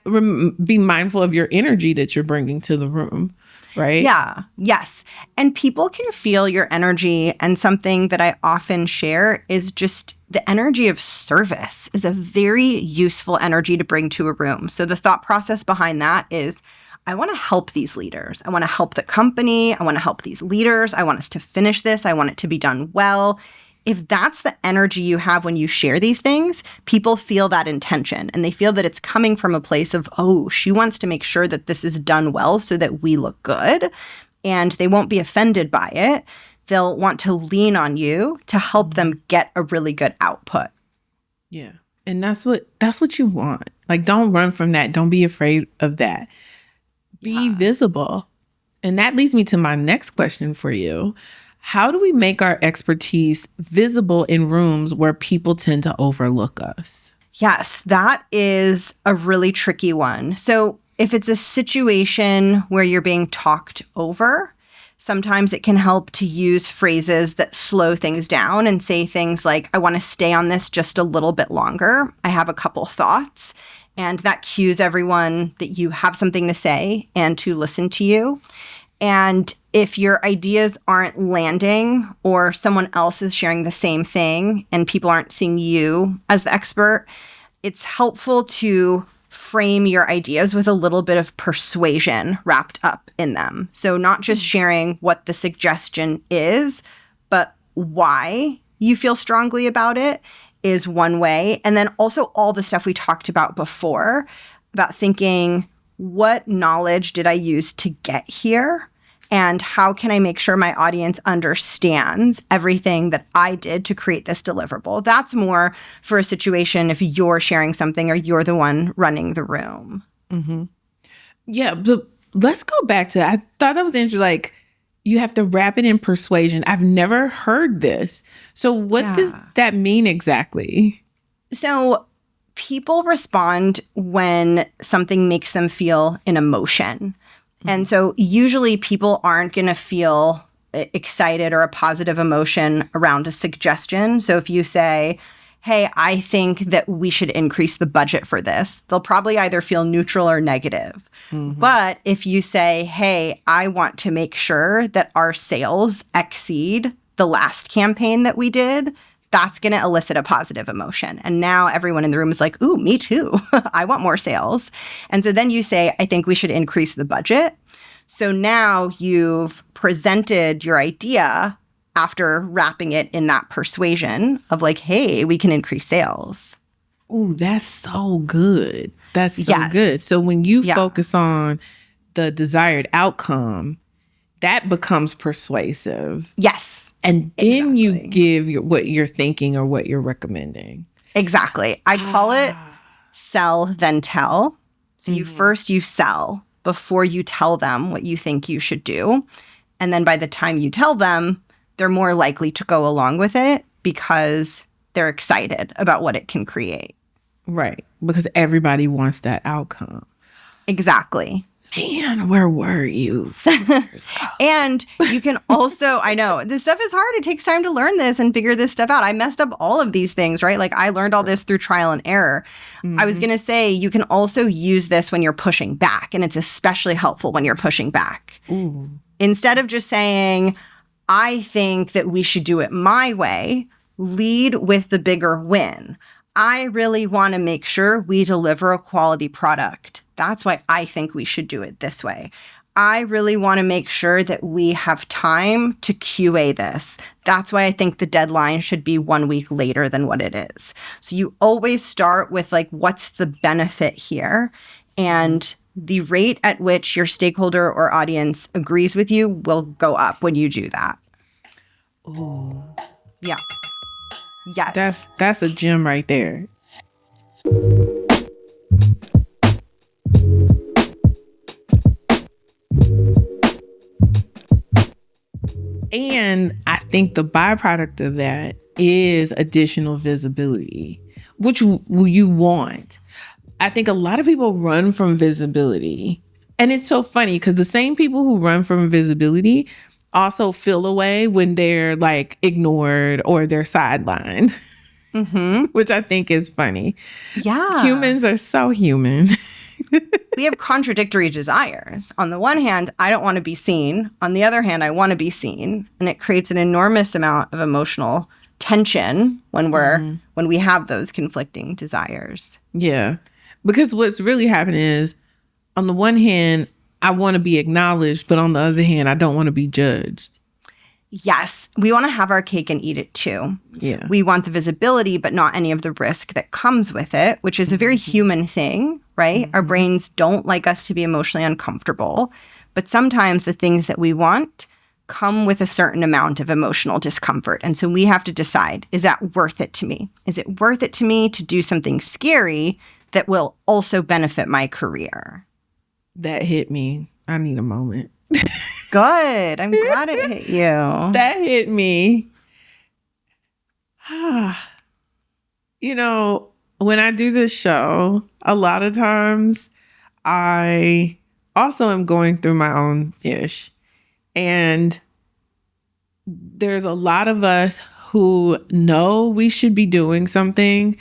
S2: be mindful of your energy that you're bringing to the room, right?
S1: Yeah. Yes. And people can feel your energy. And something that I often share is just the energy of service is a very useful energy to bring to a room. So the thought process behind that is, I want to help these leaders. I want to help the company. I want to help these leaders. I want us to finish this. I want it to be done well. If that's the energy you have when you share these things, people feel that intention and they feel that it's coming from a place of, oh, she wants to make sure that this is done well so that we look good, and they won't be offended by it. They'll want to lean on you to help them get a really good output.
S2: Yeah. And that's what you want. Like, don't run from that. Don't be afraid of that. Be visible. And that leads me to my next question for you. How do we make our expertise visible in rooms where people tend to overlook us?
S1: Yes, that is a really tricky one. So if it's a situation where you're being talked over, sometimes it can help to use phrases that slow things down and say things like, I want to stay on this just a little bit longer. I have a couple thoughts. And that cues everyone that you have something to say and to listen to you. And if your ideas aren't landing or someone else is sharing the same thing and people aren't seeing you as the expert, it's helpful to frame your ideas with a little bit of persuasion wrapped up in them. So not just sharing what the suggestion is, but why you feel strongly about it is one way. And then also all the stuff we talked about before, about thinking, what knowledge did I use to get here? And how can I make sure my audience understands everything that I did to create this deliverable? That's more for a situation if you're sharing something or you're the one running the room.
S2: Mm-hmm. Yeah, but let's go back to, I thought that was interesting, like, you have to wrap it in persuasion. I've never heard this. So what does that mean exactly?
S1: So people respond when something makes them feel an emotion. And so usually people aren't going to feel excited or a positive emotion around a suggestion. So if you say, hey, I think that we should increase the budget for this, they'll probably either feel neutral or negative. Mm-hmm. But if you say, hey, I want to make sure that our sales exceed the last campaign that we did, that's going to elicit a positive emotion. And now everyone in the room is like, ooh, me too. I want more sales. And so then you say, I think we should increase the budget. So now you've presented your idea after wrapping it in that persuasion of like, hey, we can increase sales.
S2: Oh, that's so good. That's so good. So when you focus on the desired outcome, that becomes persuasive.
S1: Yes.
S2: And then you give what you're thinking or what you're recommending.
S1: Exactly. I call it sell then tell. So you sell before you tell them what you think you should do. And then by the time you tell them, they're more likely to go along with it because they're excited about what it can create.
S2: Right. Because everybody wants that outcome.
S1: Exactly.
S2: Man, where were you?
S1: And you can also, I know, this stuff is hard. It takes time to learn this and figure this stuff out. I messed up all of these things, right? Like I learned all this through trial and error. I was going to say you can also use this when you're pushing back. And it's especially helpful when you're pushing back.
S2: Ooh.
S1: Instead of just saying, I think that we should do it my way, lead with the bigger win. I really want to make sure we deliver a quality product. That's why I think we should do it this way. I really want to make sure that we have time to QA this. That's why I think the deadline should be 1 week later than what it is. So you always start with like, what's the benefit here? And the rate at which your stakeholder or audience agrees with you will go up when you do that.
S2: Ooh.
S1: Yeah. Yes.
S2: That's a gem right there. And I think the byproduct of that is additional visibility, which you want. I think a lot of people run from visibility. And it's so funny because the same people who run from visibility also feel away when they're like ignored or they're sidelined, which I think is funny.
S1: Yeah.
S2: Humans are so human.
S1: We have contradictory desires. On the one hand, I don't want to be seen. On the other hand, I want to be seen. And it creates an enormous amount of emotional tension when when we have those conflicting desires.
S2: Yeah. Because what's really happening is, on the one hand, I want to be acknowledged, but on the other hand, I don't want to be judged.
S1: Yes. We want to have our cake and eat it too.
S2: Yeah.
S1: We want the visibility, but not any of the risk that comes with it, which is a very human thing, right? Our brains don't like us to be emotionally uncomfortable, but sometimes the things that we want come with a certain amount of emotional discomfort. And so we have to decide, is that worth it to me? Is it worth it to me to do something scary that will also benefit my career?
S2: That hit me. I need a moment.
S1: Good. I'm glad it hit you.
S2: That hit me. You know, when I do this show, a lot of times I also am going through my own ish. And there's a lot of us who know we should be doing something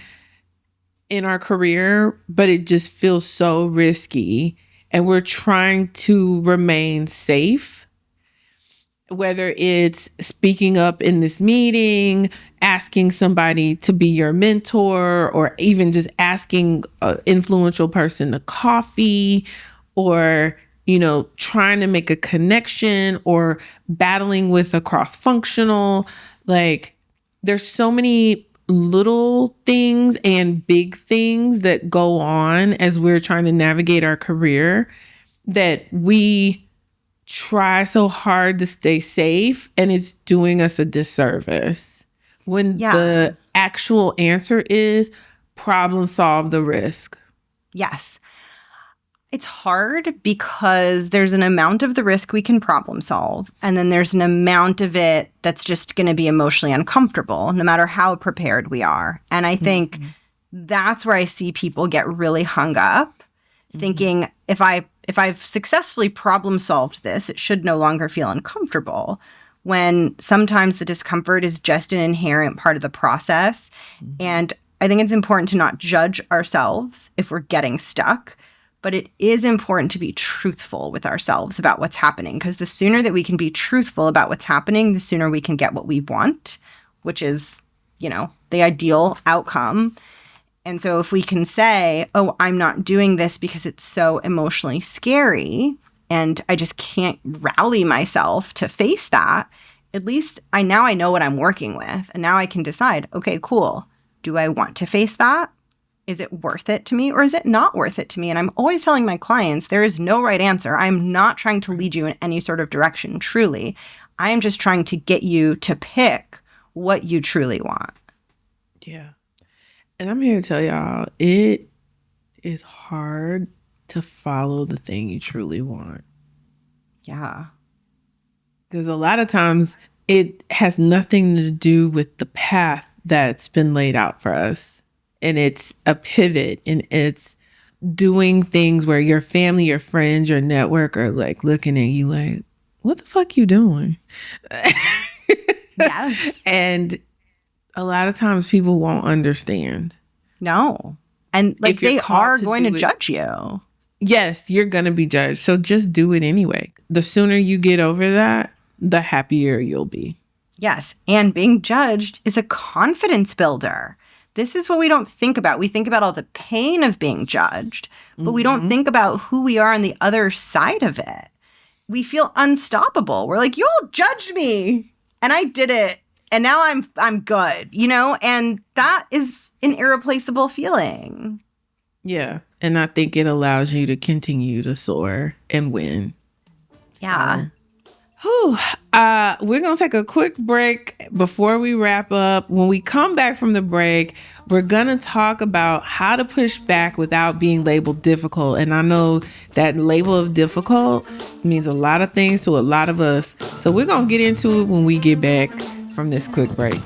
S2: in our career, but it just feels so risky. And we're trying to remain safe, whether it's speaking up in this meeting, asking somebody to be your mentor, or even just asking an influential person to coffee, or, you know, trying to make a connection, or battling with a cross-functional. Like, there's so many little things and big things that go on as we're trying to navigate our career that we try so hard to stay safe, and it's doing us a disservice when the actual answer is problem solve the risk.
S1: Yes. It's hard because there's an amount of the risk we can problem solve, and then there's an amount of it that's just going to be emotionally uncomfortable, no matter how prepared we are. And I think that's where I see people get really hung up, thinking if I've successfully problem solved this, it should no longer feel uncomfortable. When sometimes the discomfort is just an inherent part of the process. And I think it's important to not judge ourselves if we're getting stuck. But it is important to be truthful with ourselves about what's happening, because the sooner that we can be truthful about what's happening, the sooner we can get what we want, which is, you know, the ideal outcome. And so if we can say, oh, I'm not doing this because it's so emotionally scary and I just can't rally myself to face that, at least I know what I'm working with. And now I can decide, okay, cool. Do I want to face that? Is it worth it to me or is it not worth it to me? And I'm always telling my clients there is no right answer. I'm not trying to lead you in any sort of direction, truly. I am just trying to get you to pick what you truly want.
S2: Yeah. And I'm here to tell y'all, it is hard to follow the thing you truly want.
S1: Yeah.
S2: Because a lot of times it has nothing to do with the path that's been laid out for us. And it's a pivot, and it's doing things where your family, your friends, your network are like looking at you like, what the fuck you doing?
S1: Yes.
S2: And a lot of times people won't understand.
S1: No. And like they are going to judge you.
S2: Yes, you're going to be judged. So just do it anyway. The sooner you get over that, the happier you'll be.
S1: Yes. And being judged is a confidence builder. This is what we don't think about. We think about all the pain of being judged, but we don't think about who we are on the other side of it. We feel unstoppable. We're like, you all judged me and I did it. And now I'm good, and that is an irreplaceable feeling.
S2: Yeah. And I think it allows you to continue to soar and win.
S1: Yeah.
S2: We're going to take a quick break before we wrap up. When we come back from the break, we're going to talk about how to push back without being labeled difficult. And I know that label of difficult means a lot of things to a lot of us. So we're going to get into it when we get back from this quick break.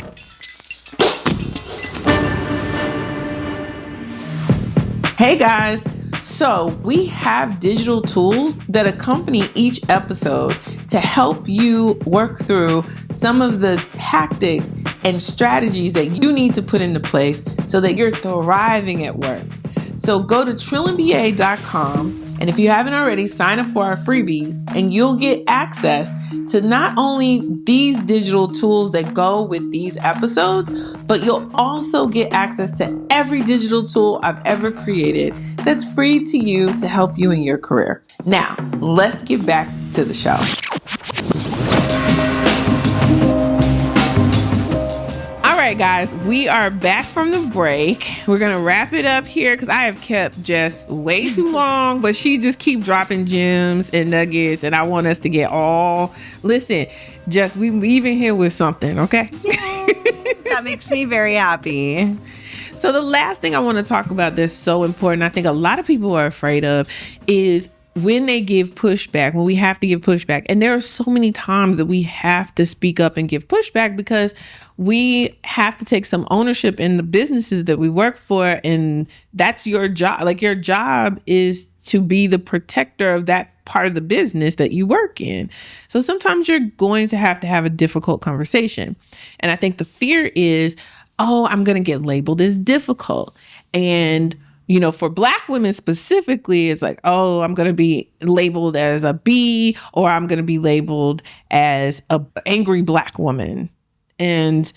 S2: Hey guys. So we have digital tools that accompany each episode to help you work through some of the tactics and strategies that you need to put into place so that you're thriving at work. So go to trillandba.com, and if you haven't already, sign up for our freebies and you'll get access to not only these digital tools that go with these episodes, but you'll also get access to every digital tool I've ever created that's free to you to help you in your career. Now, let's get back to the show. All right, guys, we are back from the break. We're going to wrap it up here because I have kept Jess way too long, but she just keep dropping gems and nuggets, and I want us to get all... Listen, Jess, we leaving here with something, okay?
S1: That makes me very happy.
S2: So the last thing I want to talk about that's so important, I think a lot of people are afraid of, is when they give pushback, when we have to give pushback. And there are so many times that we have to speak up and give pushback because we have to take some ownership in the businesses that we work for. And that's your job. Like, your job is to be the protector of that part of the business that you work in. So sometimes you're going to have a difficult conversation. And I think the fear is, oh, I'm going to get labeled as difficult. And for Black women specifically, it's like, oh, I'm going to be labeled as a B, or I'm going to be labeled as a angry Black woman. And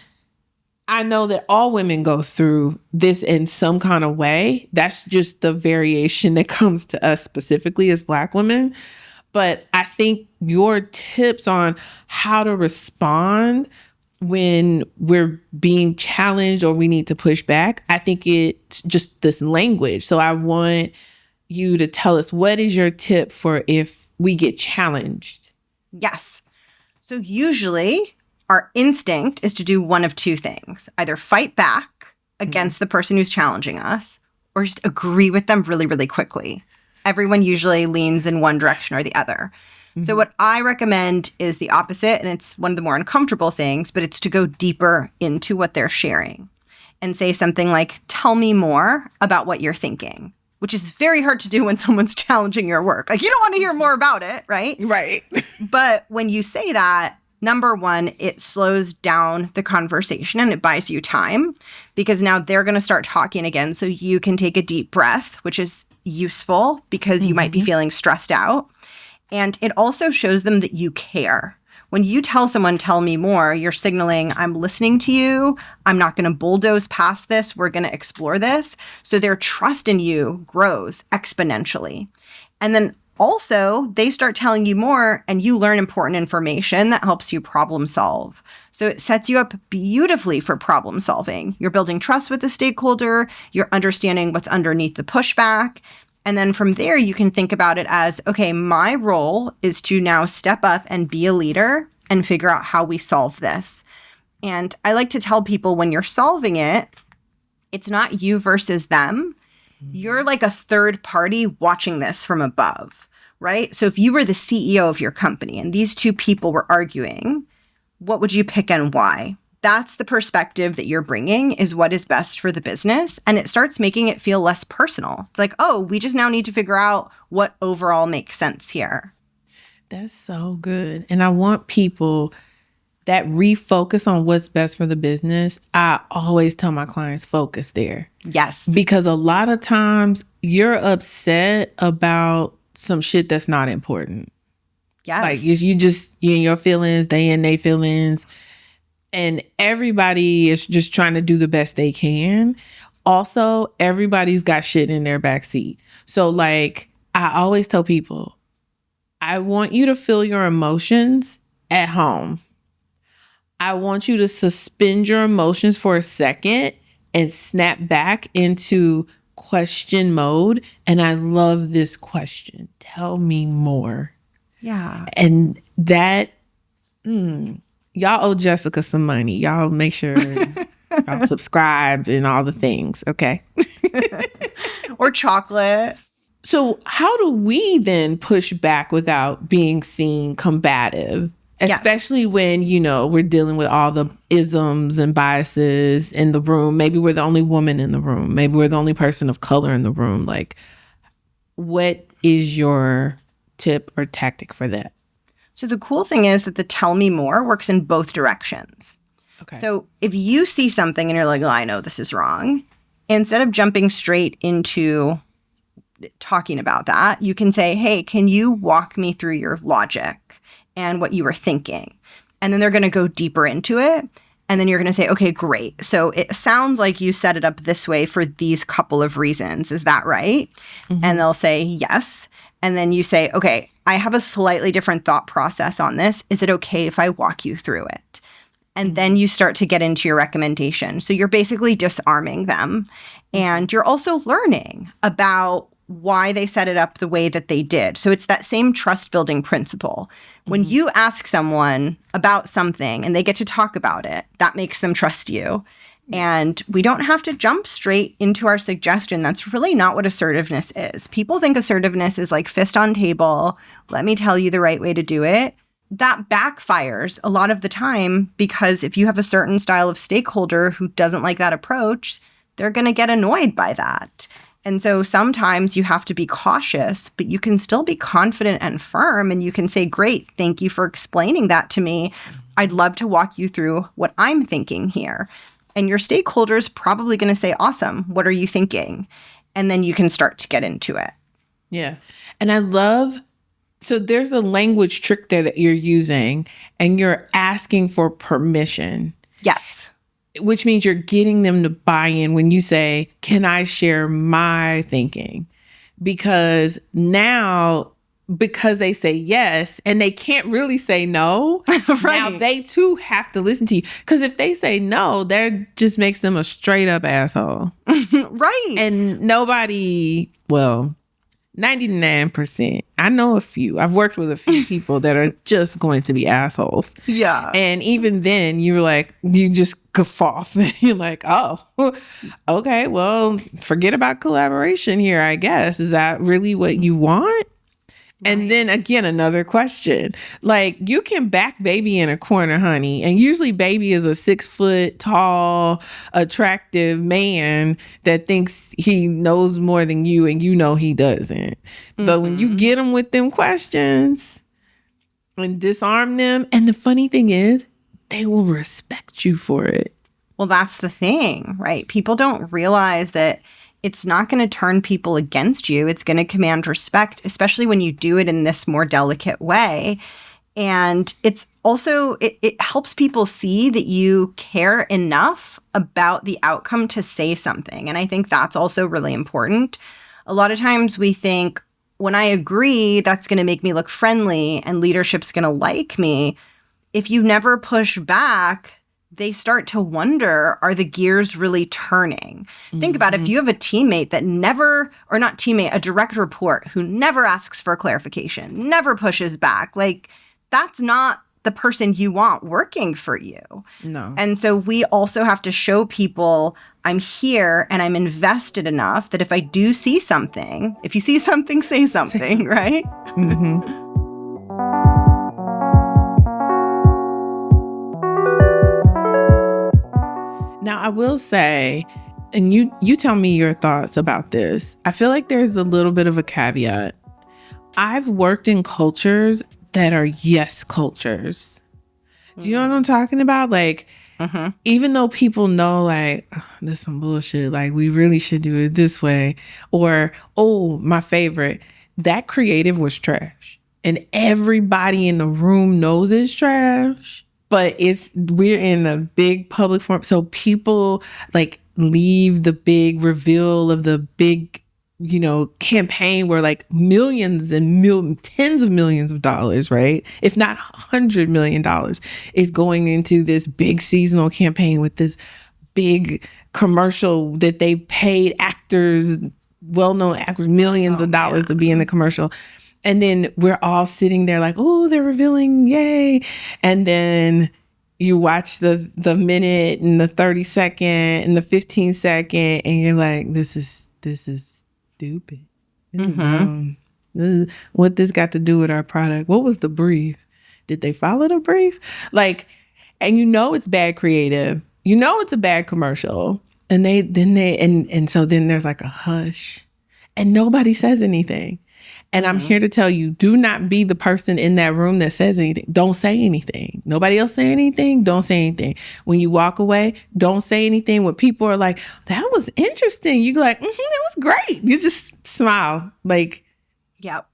S2: I know that all women go through this in some kind of way. That's just the variation that comes to us specifically as Black women. But I think your tips on how to respond when we're being challenged or we need to push back, I think it's just this language. So I want you to tell us, what is your tip for if we get challenged?
S1: Yes. So usually our instinct is to do one of two things: either fight back against the person who's challenging us, or just agree with them really, really quickly. Everyone usually leans in one direction or the other. So what I recommend is the opposite, and it's one of the more uncomfortable things, but it's to go deeper into what they're sharing and say something like, tell me more about what you're thinking, which is very hard to do when someone's challenging your work. Like, you don't want to hear more about it, right?
S2: Right.
S1: But when you say that, number one, it slows down the conversation and it buys you time, because now they're going to start talking again so you can take a deep breath, which is useful because you might be feeling stressed out. And it also shows them that you care. When you tell someone, tell me more, you're signaling, I'm listening to you. I'm not going to bulldoze past this. We're going to explore this. So their trust in you grows exponentially. And then Also, they start telling you more and you learn important information that helps you problem solve. So it sets you up beautifully for problem solving. You're building trust with the stakeholder. You're understanding what's underneath the pushback. And then from there, you can think about it as, okay, my role is to now step up and be a leader and figure out how we solve this. And I like to tell people when you're solving it, it's not you versus them. You're like a third party watching this from above, right? So if you were the CEO of your company and these two people were arguing, what would you pick and why? That's the perspective that you're bringing is what is best for the business. And it starts making it feel less personal. It's like, oh, we just now need to figure out what overall makes sense here.
S2: That's so good. And I want people that refocus on what's best for the business. I always tell my clients, focus there.
S1: Yes.
S2: Because a lot of times you're upset about some shit that's not important.
S1: Yes.
S2: Like if you in your feelings, they in their feelings, and everybody is just trying to do the best they can. Also, everybody's got shit in their backseat. So like I always tell people, I want you to feel your emotions at home. I want you to suspend your emotions for a second and snap back into question mode. And I love this question. Tell me more.
S1: Yeah.
S2: And that, y'all owe Jessica some money. Y'all make sure y'all subscribe and all the things. Okay.
S1: Or chocolate.
S2: So how do we then push back without being seen combative? Especially when, we're dealing with all the isms and biases in the room. Maybe we're the only woman in the room. Maybe we're the only person of color in the room. Like, what is your tip or tactic for that?
S1: So the cool thing is that the tell me more works in both directions.
S2: Okay.
S1: So if you see something and you're like, oh, I know this is wrong, instead of jumping straight into talking about that, you can say, hey, can you walk me through your logic and what you were thinking? And then they're going to go deeper into it. And then you're going to say, okay, great. So it sounds like you set it up this way for these couple of reasons. Is that right? Mm-hmm. And they'll say, yes. And then you say, okay, I have a slightly different thought process on this. Is it okay if I walk you through it? And then you start to get into your recommendation. So you're basically disarming them. And you're also learning about why they set it up the way that they did. So it's that same trust building principle. When you ask someone about something and they get to talk about it, that makes them trust you. And we don't have to jump straight into our suggestion. That's really not what assertiveness is. People think assertiveness is like fist on table. Let me tell you the right way to do it. That backfires a lot of the time because if you have a certain style of stakeholder who doesn't like that approach, they're going to get annoyed by that. And so sometimes you have to be cautious, but you can still be confident and firm. And you can say, great, thank you for explaining that to me. I'd love to walk you through what I'm thinking here. And your stakeholder's probably going to say, awesome, what are you thinking? And then you can start to get into it.
S2: Yeah. And I love, so there's a language trick there that you're using and you're asking for permission.
S1: Yes.
S2: Which means you're getting them to buy in when you say, can I share my thinking? Because now, because they say yes, and they can't really say no, right. Now they too have to listen to you. Because if they say no, that just makes them a straight up asshole.
S1: Right.
S2: And nobody, 99%. I know a few. I've worked with a few people that are just going to be assholes.
S1: Yeah.
S2: And even then, you're like, you just guffaw. You're like, oh, okay, well, forget about collaboration here, I guess. Is that really what you want? And then again, another question. Like, you can back baby in a corner, honey. And usually baby is a 6 foot tall, attractive man that thinks he knows more than you and you know he doesn't. Mm-hmm. But when you get him with them questions and disarm them, and the funny thing is, they will respect you for it.
S1: Well, that's the thing, right? People don't realize that it's not going to turn people against you. It's going to command respect, especially when you do it in this more delicate way. And it's also, it helps people see that you care enough about the outcome to say something. And I think that's also really important. A lot of times we think, when I agree, that's going to make me look friendly and leadership's going to like me. If you never push back, they start to wonder, are the gears really turning? Think about if you have a teammate that never, or not teammate, a direct report who never asks for clarification, never pushes back. Like, that's not the person you want working for you.
S2: No.
S1: And so we also have to show people, I'm here and I'm invested enough that if I do see something, if you see something, say something, right?
S2: Mm-hmm. Now, I will say, and you tell me your thoughts about this, I feel like there's a little bit of a caveat. I've worked in cultures that are yes cultures. Do you know what I'm talking about? Like, even though people know, like, oh, this is some bullshit, like, we really should do it this way. Or, oh, my favorite, that creative was trash. And everybody in the room knows it's trash. But we're in a big public forum. So people, like, leave the big reveal of the big, campaign where like millions and tens of millions of dollars, right? If not $100 million is going into this big seasonal campaign with this big commercial that they paid actors, well-known actors, millions of dollars to be in the commercial. And then we're all sitting there like, oh, they're revealing, yay. And then you watch the minute and the 30-second and the 15-second and you're like, this is stupid. This is dumb. What this got to do with our product? What was the brief? Did they follow the brief? Like, and it's bad creative. It's a bad commercial. And so then there's like a hush and nobody says anything. And I'm here to tell you, do not be the person in that room that says anything. Don't say anything. Nobody else say anything. Don't say anything. When you walk away, don't say anything. When people are like, that was interesting, you go like, it was great. You just smile. Like,
S1: yep.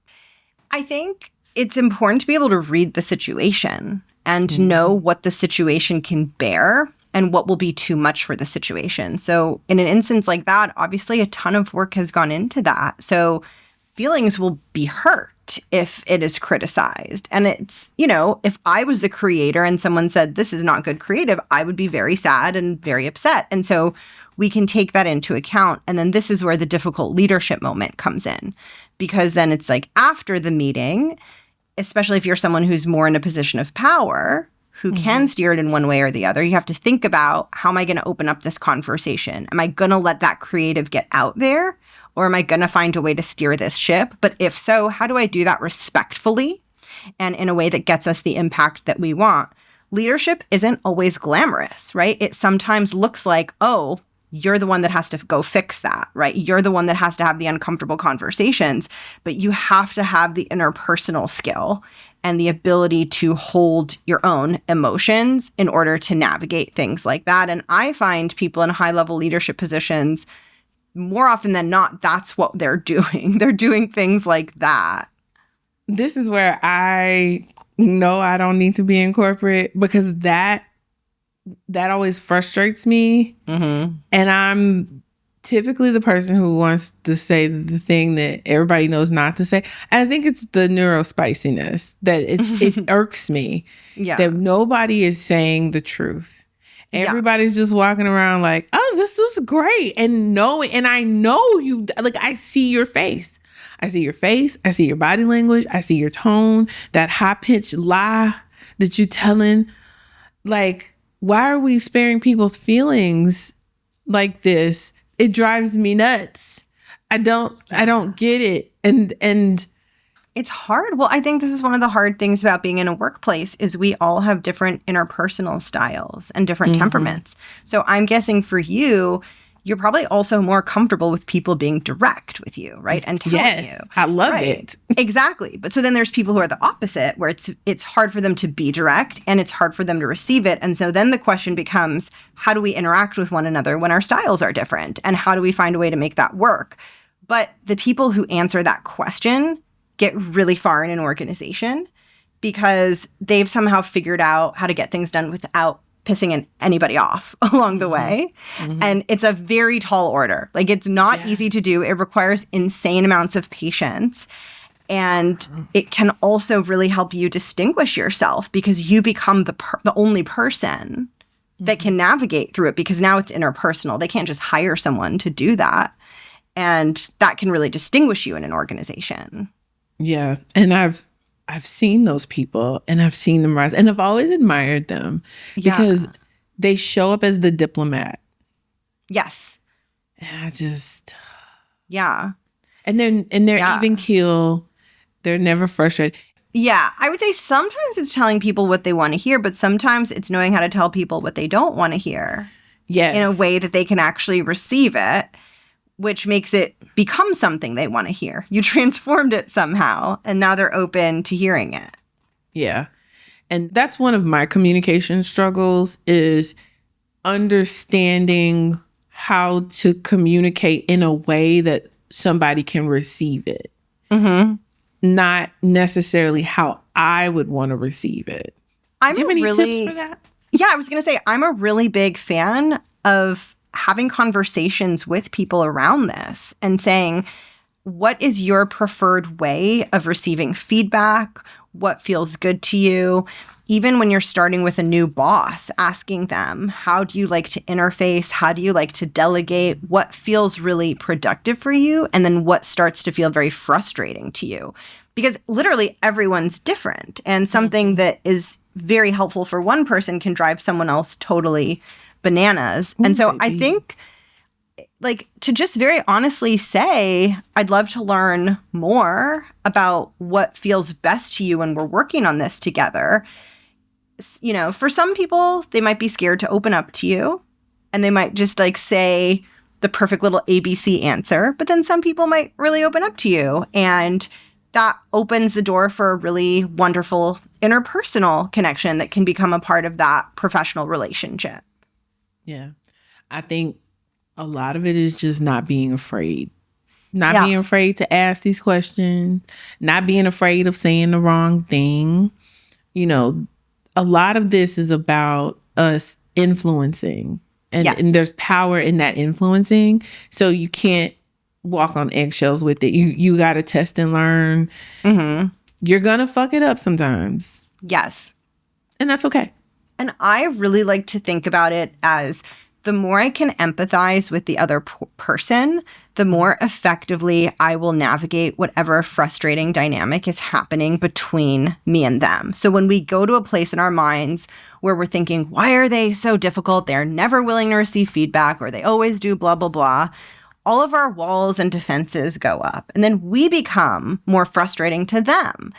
S1: I think it's important to be able to read the situation and to know what the situation can bear and what will be too much for the situation. So in an instance like that, obviously a ton of work has gone into that. So feelings will be hurt if it is criticized. And it's, if I was the creator and someone said, this is not good creative, I would be very sad and very upset. And so we can take that into account. And then this is where the difficult leadership moment comes in, because then it's like after the meeting, especially if you're someone who's more in a position of power, who can steer it in one way or the other, you have to think about, how am I going to open up this conversation? Am I going to let that creative get out there? Or am I going to find a way to steer this ship? But if so, how do I do that respectfully and in a way that gets us the impact that we want? Leadership isn't always glamorous, right? It sometimes looks like, oh, you're the one that has to go fix that, right? You're the one that has to have the uncomfortable conversations, but you have to have the interpersonal skill and the ability to hold your own emotions in order to navigate things like that. And I find people in high-level leadership positions, more often than not, that's what they're doing. They're doing things like that.
S2: This is where I know I don't need to be in corporate, because that always frustrates me. And I'm typically the person who wants to say the thing that everybody knows not to say. And I think it's the neurospiciness that it irks me that nobody is saying the truth. Everybody's just walking around like, oh, this was great. And I know you, like, I see your face. I see your face. I see your body language. I see your tone, that high-pitched lie that you're telling. Like, why are we sparing people's feelings like this? It drives me nuts. I don't get it. And
S1: it's hard. Well, I think this is one of the hard things about being in a workplace is we all have different interpersonal styles and different temperaments. So I'm guessing for you, you're probably also more comfortable with people being direct with you, right? And telling you.
S2: I love it.
S1: Exactly. But so then there's people who are the opposite, where it's hard for them to be direct and it's hard for them to receive it. And so then the question becomes, how do we interact with one another when our styles are different? And how do we find a way to make that work? But the people who answer that question get really far in an organization because they've somehow figured out how to get things done without pissing anybody off along the way. And it's a very tall order. Like, it's not easy to do. It requires insane amounts of patience. And it can also really help you distinguish yourself because you become the only person that can navigate through it because now it's interpersonal. They can't just hire someone to do that. And that can really distinguish you in an organization.
S2: Yeah. And I've seen those people and I've seen them rise and I've always admired them because they show up as the diplomat.
S1: Yes.
S2: And I just...
S1: Yeah.
S2: And they're even keel. They're never frustrated.
S1: Yeah. I would say sometimes it's telling people what they want to hear, but sometimes it's knowing how to tell people what they don't want to hear.
S2: Yes.
S1: In a way that they can actually receive it, which makes it become something they want to hear. You transformed it somehow, and now they're open to hearing it.
S2: Yeah. And that's one of my communication struggles is understanding how to communicate in a way that somebody can receive it. Mm-hmm. Not necessarily how I would want to receive it. Do you have any tips for that?
S1: Yeah, I was going to say, I'm a really big fan of having conversations with people around this and saying, what is your preferred way of receiving feedback? What feels good to you? Even when you're starting with a new boss, asking them, how do you like to interface? How do you like to delegate? What feels really productive for you? And then what starts to feel very frustrating to you? Because literally everyone's different. And something that is very helpful for one person can drive someone else totally bananas. And so I think to just very honestly say, I'd love to learn more about what feels best to you when we're working on this together. You know, for some people, they might be scared to open up to you and they might just say the perfect little ABC answer. But then some people might really open up to you and that opens the door for a really wonderful interpersonal connection that can become a part of that professional relationship.
S2: Yeah. I think a lot of it is just not being afraid. Not being afraid to ask these questions, not being afraid of saying the wrong thing. You know, a lot of this is about us influencing. And there's power in that influencing. So you can't walk on eggshells with it. You got to test and learn. Mm-hmm. You're going to fuck it up sometimes.
S1: Yes.
S2: And that's okay.
S1: And I really like to think about it as the more I can empathize with the other person, the more effectively I will navigate whatever frustrating dynamic is happening between me and them. So when we go to a place in our minds where we're thinking, why are they so difficult? They're never willing to receive feedback, or they always do blah, blah, blah. All of our walls and defenses go up. And then we become more frustrating to them.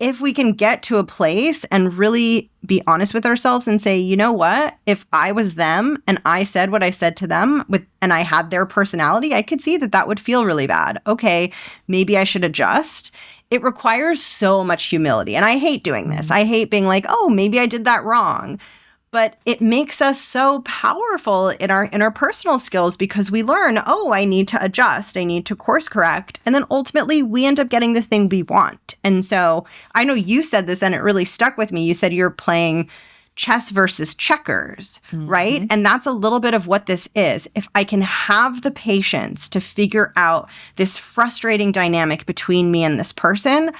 S1: If we can get to a place and really be honest with ourselves and say, you know what, if I was them and I said what I said to them and I had their personality, I could see that would feel really bad. Okay, maybe I should adjust. It requires so much humility. And I hate doing this. I hate being like, oh, maybe I did that wrong. But it makes us so powerful in our interpersonal skills because we learn, oh, I need to adjust. I need to course correct. And then ultimately, we end up getting the thing we want. And so I know you said this and it really stuck with me. You said you're playing chess versus checkers, right? And that's a little bit of what this is. If I can have the patience to figure out this frustrating dynamic between me and this person,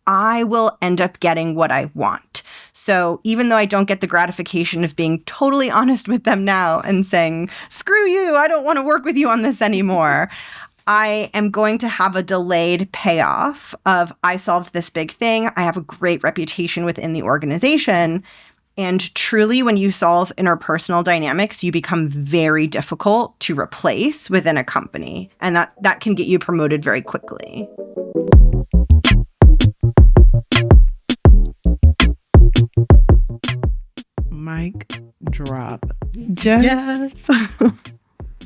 S1: I will end up getting what I want. So even though I don't get the gratification of being totally honest with them now and saying, screw you, I don't want to work with you on this anymore, I am going to have a delayed payoff of I solved this big thing. I have a great reputation within the organization. And truly, when you solve interpersonal dynamics, you become very difficult to replace within a company. And that can get you promoted very quickly.
S2: Mic drop. Yes.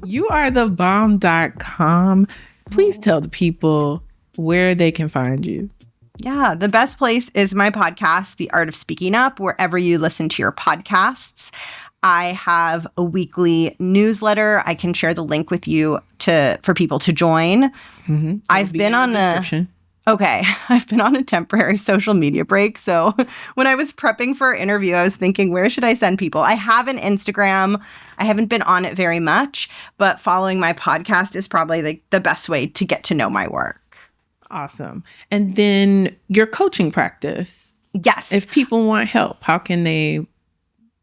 S2: You are the bomb.com. Please tell the people where they can find you.
S1: Yeah, the best place is my podcast, The Art of Speaking Up, wherever you listen to your podcasts. I have a weekly newsletter. I can share the link with you for people to join. Mm-hmm. I've been on the description. Okay, I've been on a temporary social media break. So when I was prepping for our interview, I was thinking, where should I send people? I have an Instagram. I haven't been on it very much, but following my podcast is probably the best way to get to know my work.
S2: Awesome. And then your coaching practice.
S1: Yes.
S2: If people want help, how can they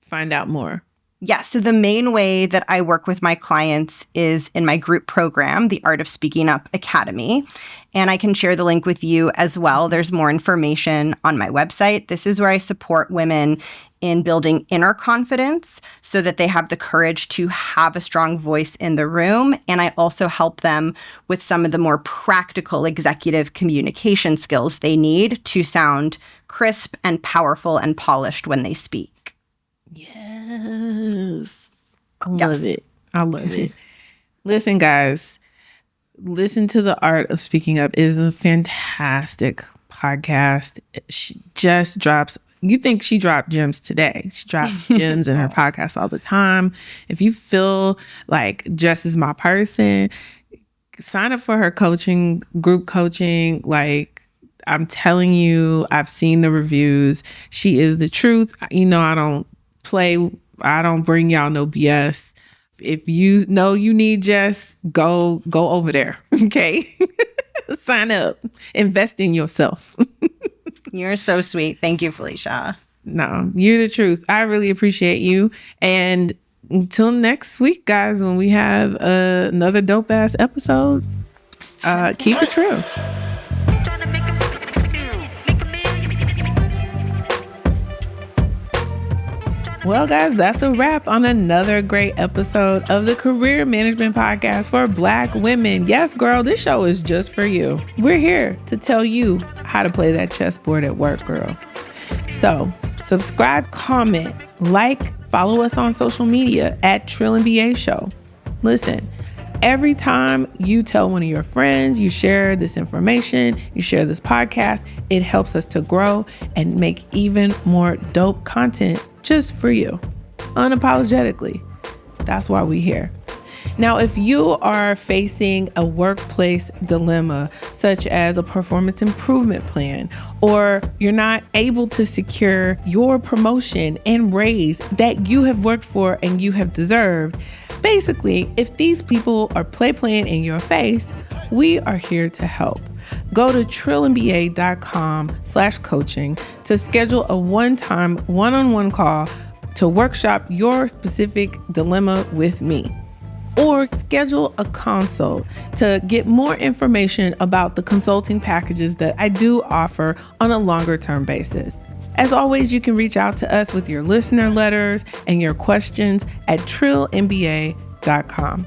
S2: find out more?
S1: Yes. So the main way that I work with my clients is in my group program, the Art of Speaking Up Academy. And I can share the link with you as well. There's more information on my website. This is where I support women in building inner confidence so that they have the courage to have a strong voice in the room. And I also help them with some of the more practical executive communication skills they need to sound crisp and powerful and polished when they speak.
S2: Yes. I love it. I love it. Listen, guys, listen to The Art of Speaking Up. It is a fantastic podcast. She just drops, you think she dropped gems today. She drops gems in her podcast all the time. If you feel like Jess is my person, sign up for her coaching, group coaching. Like, I'm telling you, I've seen the reviews. She is the truth. You know, I don't bring y'all no BS. If you know you need Jess, go over there. Okay. Sign up. Invest in yourself.
S1: You're so sweet. Thank you, Felicia.
S2: No, you're the truth. I really appreciate you. And until next week, guys, when we have another dope ass episode, keep it true. Well, guys, that's a wrap on another great episode of the Career Management Podcast for Black women. Yes, girl, this show is just for you. We're here to tell you how to play that chessboard at work, girl. So subscribe, comment, like, follow us on social media at Trill and BA Show. Listen, every time you tell one of your friends, you share this information, you share this podcast, it helps us to grow and make even more dope content just for you, unapologetically. That's why we're here. Now, if you are facing a workplace dilemma, such as a performance improvement plan, or you're not able to secure your promotion and raise that you have worked for and you have deserved, basically, if these people are playing in your face, we are here to help. Go to trillandba.com/coaching to schedule a one-time one-on-one call to workshop your specific dilemma with me. Or schedule a consult to get more information about the consulting packages that I do offer on a longer term basis. As always, you can reach out to us with your listener letters and your questions at trillandba.com.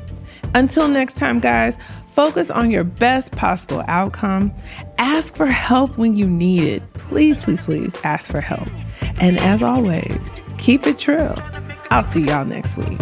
S2: Until next time, guys, focus on your best possible outcome. Ask for help when you need it. Please, please, please ask for help. And as always, keep it trill. I'll see y'all next week.